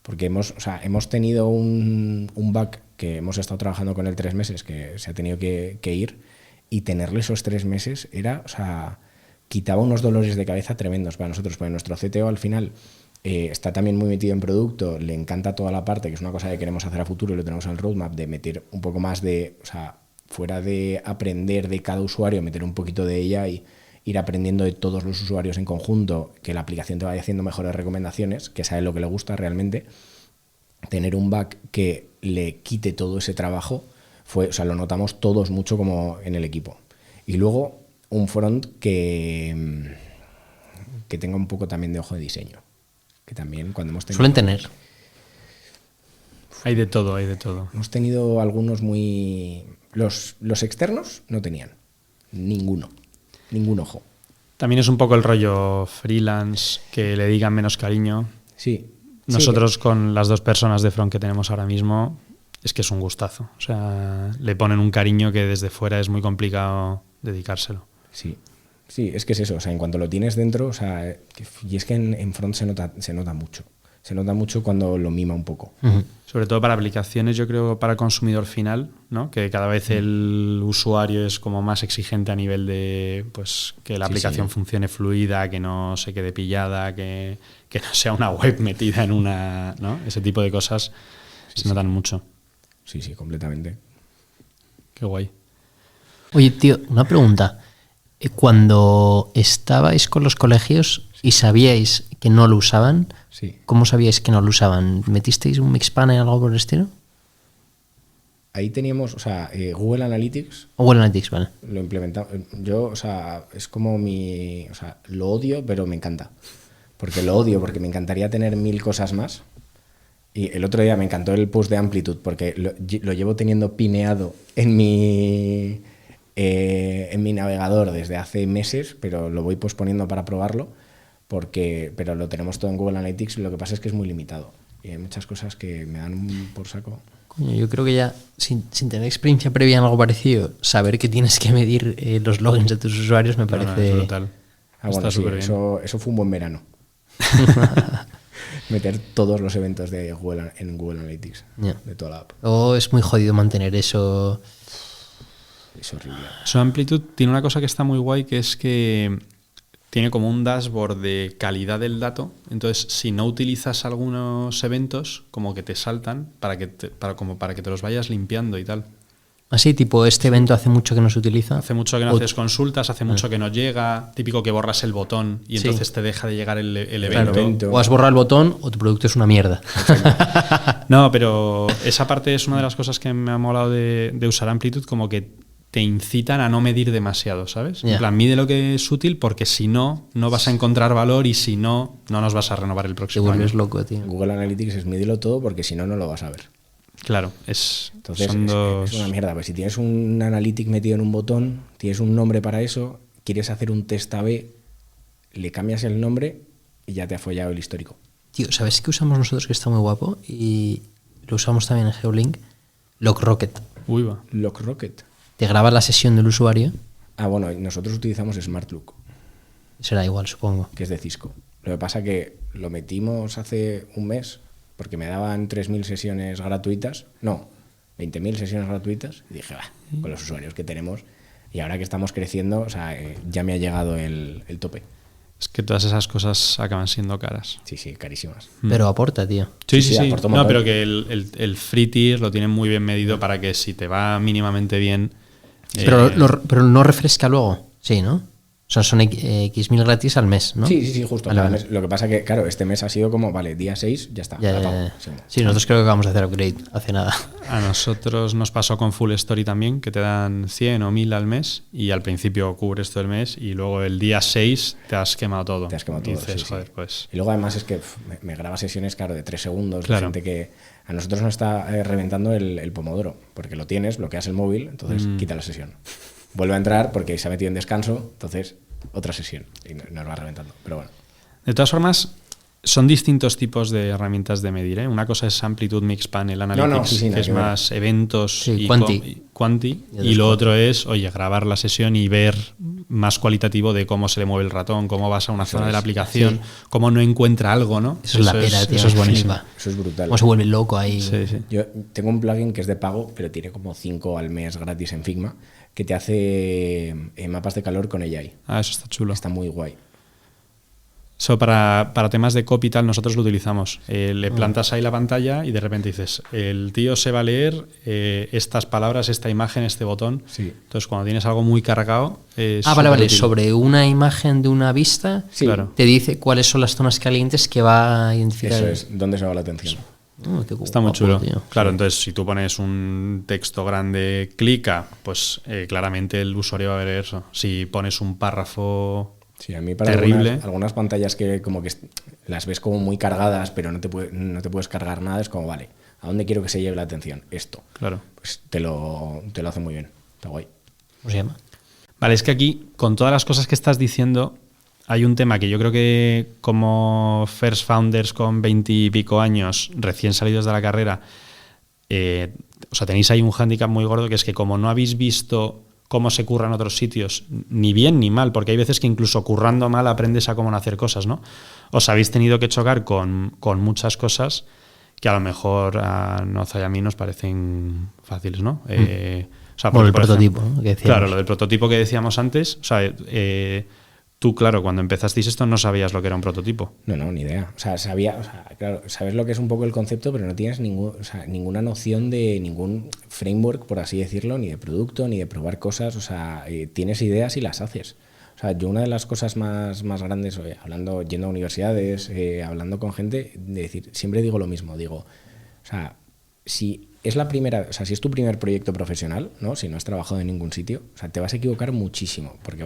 Porque hemos tenido un back que hemos estado trabajando con él 3 meses, que se ha tenido que ir. Y tenerle esos 3 meses era... O sea, quitaba unos dolores de cabeza tremendos para nosotros, porque nuestro CTO al final está también muy metido en producto, le encanta toda la parte, que es una cosa que queremos hacer a futuro y lo tenemos en el roadmap, de meter un poco más de, o sea, fuera de aprender de cada usuario, meter un poquito de ella y ir aprendiendo de todos los usuarios en conjunto, que la aplicación te vaya haciendo mejores recomendaciones, que sabe lo que le gusta realmente. Tener un back que le quite todo ese trabajo, lo notamos todos mucho como en el equipo. Y luego un front que tenga un poco también de ojo de diseño. Que también cuando hemos tenido... Suelen tener. Hay de todo, hay de todo. Hemos tenido algunos muy... Los externos no tenían. Ningún ojo. También es un poco el rollo freelance, que le digan menos cariño. Sí. Nosotros con las 2 personas de front que tenemos ahora mismo, es que es un gustazo. O sea, le ponen un cariño que desde fuera es muy complicado dedicárselo. Sí, es que es eso, o sea, en cuanto lo tienes dentro, o sea, y es que en front se nota mucho. Se nota mucho cuando lo mima un poco. Uh-huh. Sobre todo para aplicaciones, yo creo, para el consumidor final, ¿no? Que cada vez el usuario es como más exigente a nivel de pues que la aplicación funcione fluida, que no se quede pillada, que no sea una web metida en una... ¿no? Ese tipo de cosas se notan mucho. Sí, completamente. Qué guay. Oye, tío, una pregunta. Cuando estabais con los colegios y sabíais que no lo usaban, ¿cómo sabíais que no lo usaban? ¿Metisteis un Mixpanel o algo por el estilo? Ahí teníamos, Google Analytics. Google Analytics, vale. Lo implementamos. Yo, es como lo odio, pero me encanta. Porque me encantaría tener 1000 cosas más. Y el otro día me encantó el post de Amplitude, porque lo llevo teniendo pineado en mi navegador desde hace meses, pero lo voy posponiendo para probarlo, pero lo tenemos todo en Google Analytics y lo que pasa es que es muy limitado. Y hay muchas cosas que me dan por saco. Coño, yo creo que ya, sin tener experiencia previa en algo parecido, saber que tienes que medir los logins de tus usuarios me parece... es brutal. Bueno, sí, eso fue un buen verano. Meter todos los eventos de Google en Google Analytics, de toda la app. Es muy jodido mantener eso. Es horrible. Su Amplitude tiene una cosa que está muy guay, que es que tiene como un dashboard de calidad del dato. Entonces, si no utilizas algunos eventos, como que te saltan para que te los vayas limpiando y tal. Así, tipo, este evento hace mucho que no se utiliza. Hace mucho que no haces consultas, hace mucho que no llega. Típico que borras el botón y entonces te deja de llegar el evento. Claro. O has borrado el botón o tu producto es una mierda. No, pero esa parte es una de las cosas que me ha molado de usar Amplitude, como que te incitan a no medir demasiado, ¿sabes? En plan, mide lo que es útil, porque si no vas a encontrar valor y si no nos vas a renovar el próximo año. Te vuelves loco, tío. Google Analytics es mídelo todo, porque si no lo vas a ver. Claro, entonces es una mierda. Pues si tienes un analytic metido en un botón, tienes un nombre para eso, quieres hacer un test A/B, le cambias el nombre y ya te ha follado el histórico. Tío, ¿sabes qué usamos nosotros que está muy guapo? Y lo usamos también en GeoLink. LogRocket. Uy, va. LogRocket. te graba la sesión del usuario. Ah, bueno, nosotros utilizamos SmartLook, Será igual, supongo. que es de Cisco. Lo que pasa que lo metimos hace un mes porque me daban 3.000 sesiones gratuitas. No, 20.000 sesiones gratuitas. Y dije, con los usuarios que tenemos. Y ahora que estamos creciendo, o sea, ya me ha llegado el tope. Es que todas esas cosas acaban siendo caras. Sí, carísimas. Pero aporta, tío. Sí. aporta un No, montón. pero que el free tier lo tienen muy bien medido para que si te va mínimamente bien... Pero no refresca luego. Sí, ¿no? O sea, son X mil gratis al mes, ¿no? Sí, justo. Vale, Cada vale. mes. Lo que pasa que, claro, este mes ha sido como, vale, día 6, ya está. Ya, la ya, pago. ya. Sí. Sí, nosotros creo que vamos a hacer upgrade hace nada. A nosotros nos pasó con Full Story también, que te dan 100 o 1000 al mes y al principio cubres todo el mes y luego el día 6 te has quemado todo. Te has quemado Y todo, dices, sí. joder, pues... Y luego además es que me graba sesiones, claro, de 3 segundos. Claro. De gente que a nosotros nos está reventando el pomodoro, porque lo tienes, bloqueas el móvil, entonces quita la sesión. Vuelve a entrar porque se ha metido en descanso, entonces otra sesión y nos va reventando. Pero bueno. De todas formas, son distintos tipos de herramientas de medir, ¿eh? Una cosa es Amplitude Mix Panel Analytics, sí, que nada es que ver. más eventos Sí, y Quanti. y lo otro es, oye, grabar la sesión y ver más cualitativo de cómo se le mueve el ratón, cómo vas a una zona de la aplicación, cómo no encuentra algo, ¿no? Eso es la pera, tío. Eso es buenísimo. Eso es brutal. Cómo se vuelve loco ahí. Sí. Yo tengo un plugin que es de pago, pero tiene como 5 al mes gratis en Figma, que te hace mapas de calor con AI. Ah, eso está chulo. Está muy guay. Eso para temas de copy y tal, nosotros lo utilizamos. Le plantas ahí la pantalla y de repente dices, el tío se va a leer estas palabras, esta imagen, este botón. Sí. Entonces, cuando tienes algo muy cargado... es Vale. superútil. Sobre una imagen de una vista, Sí. Claro. te dice cuáles son las zonas calientes que va a identificar. Eso es, ¿dónde se va la atención? Qué Está muy guapo, chulo. tío. Claro, entonces si tú pones un texto grande, clica, pues claramente el usuario va a ver eso. Si pones un párrafo Sí, a mí para terrible... algunas pantallas que como que las ves como muy cargadas, pero no te puedes cargar nada, es como, vale, ¿a dónde quiero que se lleve la atención? Esto. Claro. Pues te lo hace muy bien. Está guay. ¿Cómo se llama? Vale, es que aquí, con todas las cosas que estás diciendo, hay un tema que yo creo que como first founders con 20 y pico años, recién salidos de la carrera, o sea, tenéis ahí un hándicap muy gordo, que es que como no habéis visto cómo se curra en otros sitios, ni bien ni mal, porque hay veces que incluso currando mal aprendes a cómo no hacer cosas, ¿no? Os habéis tenido que chocar con muchas cosas que a lo mejor a Noza y a mí nos parecen fáciles, ¿no? O sea, Bueno, el por prototipo, ejemplo, ¿no? Que decíamos. claro, lo del prototipo que decíamos antes, o sea, tú, claro, cuando empezasteis esto no sabías lo que era un prototipo. No, ni idea. O sea, claro, sabes lo que es un poco el concepto, pero no tienes ninguna noción de ningún framework, por así decirlo, ni de producto, ni de probar cosas. O sea, tienes ideas y las haces. O sea, yo una de las cosas más grandes, yendo a universidades, hablando con gente, de decir, siempre digo lo mismo, digo, o sea, si es tu primer proyecto profesional, ¿no? Si no has trabajado en ningún sitio, o sea, te vas a equivocar muchísimo, porque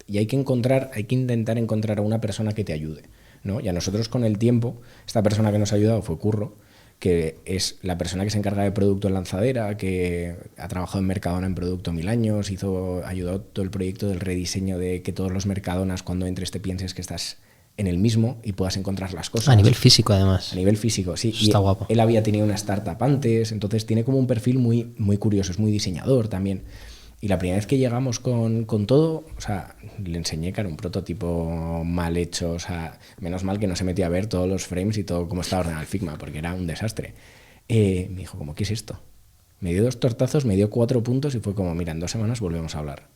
y hay que intentar encontrar a una persona que te ayude, ¿no? Y a nosotros con el tiempo, esta persona que nos ha ayudado fue Curro, que es la persona que se encarga de producto en Lanzadera, que ha trabajado en Mercadona en producto 1000 años, ayudó todo el proyecto del rediseño de que todos los Mercadonas cuando entres te pienses que estás en el mismo y puedas encontrar las cosas. A nivel físico, además. A nivel físico, sí. Eso está guapo. Él había tenido una startup antes, entonces tiene como un perfil muy, muy curioso, es muy diseñador también. Y la primera vez que llegamos con todo, o sea, le enseñé que era un prototipo mal hecho, o sea, menos mal que no se metía a ver todos los frames y todo cómo estaba ordenado el Figma, porque era un desastre. Me dijo, ¿cómo qué es esto? Me dio 2 tortazos, me dio 4 puntos y fue como, mira, en 2 semanas volvemos a hablar.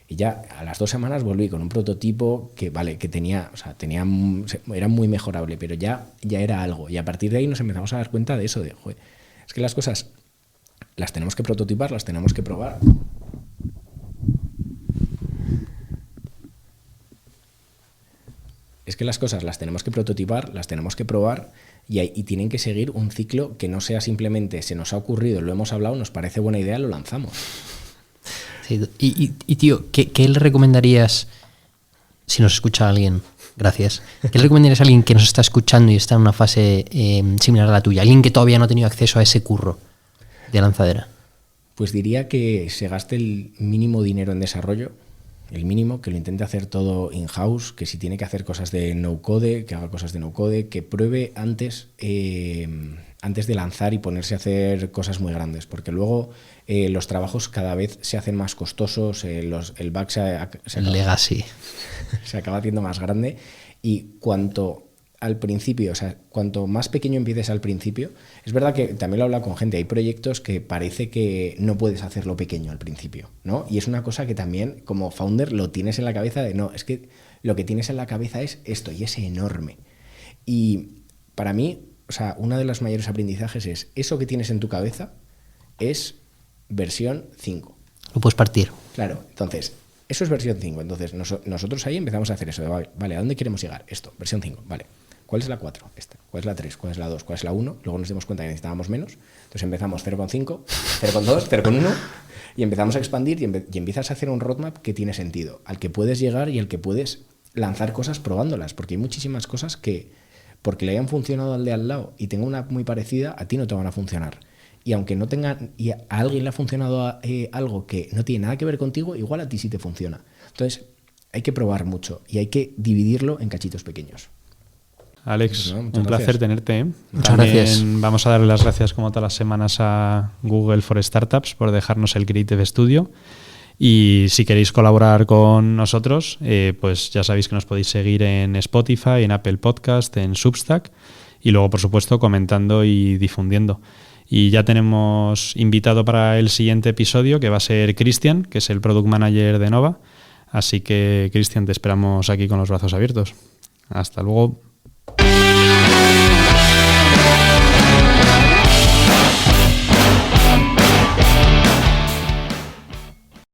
Y ya a las 2 semanas volví con un prototipo que, vale, que era muy mejorable, pero ya era algo. Y a partir de ahí nos empezamos a dar cuenta de eso, de, joder, es que las cosas las tenemos que prototipar, las tenemos que probar. Es que las cosas las tenemos que prototipar, las tenemos que probar y tienen que seguir un ciclo que no sea simplemente se nos ha ocurrido, lo hemos hablado, nos parece buena idea, lo lanzamos. Sí, y tío, ¿qué le recomendarías, si nos escucha alguien, gracias, qué le recomendarías a alguien que nos está escuchando y está en una fase similar a la tuya, alguien que todavía no ha tenido acceso a ese curro de Lanzadera? Pues diría que se gaste el mínimo dinero en desarrollo, el mínimo, que lo intente hacer todo in-house, que si tiene que hacer cosas de no-code, que haga cosas de no-code, que pruebe antes de lanzar y ponerse a hacer cosas muy grandes, porque luego los trabajos cada vez se hacen más costosos, el back se acaba, legacy. Se acaba haciendo más grande, y cuanto más pequeño empieces al principio, es verdad que también lo he hablado con gente, hay proyectos que parece que no puedes hacerlo pequeño al principio, ¿no? Y es una cosa que también como founder lo tienes en la cabeza de no, es que lo que tienes en la cabeza es esto y es enorme. Y para mí, o sea, uno de los mayores aprendizajes es eso que tienes en tu cabeza es versión 5. Lo puedes partir. Claro, entonces, eso es versión 5. Entonces, nosotros ahí empezamos a hacer eso. Vale, ¿a dónde queremos llegar? Esto, versión 5. Vale. ¿Cuál es la 4? Esta. ¿Cuál es la 3? ¿Cuál es la 2? ¿Cuál es la 1? Luego nos dimos cuenta que necesitábamos menos. Entonces empezamos 0,5, 0,2, 0,1 y empezamos a expandir y empiezas a hacer un roadmap que tiene sentido, al que puedes llegar y al que puedes lanzar cosas probándolas, porque hay muchísimas cosas que, porque le hayan funcionado al de al lado y tenga una muy parecida, a ti no te van a funcionar. Y aunque no tengan, y a alguien le ha funcionado algo que no tiene nada que ver contigo, igual a ti sí te funciona. Entonces hay que probar mucho y hay que dividirlo en cachitos pequeños. Alex, Pues no, un gracias. placer tenerte. ¿Eh? Muchas También gracias. Vamos a darle las gracias como todas las semanas a Google for Startups por dejarnos el Creative Studio. Y si queréis colaborar con nosotros, pues ya sabéis que nos podéis seguir en Spotify, en Apple Podcast, en Substack y luego, por supuesto, comentando y difundiendo. Y ya tenemos invitado para el siguiente episodio, que va a ser Cristian, que es el Product Manager de Nova. Así que, Cristian, te esperamos aquí con los brazos abiertos. Hasta luego.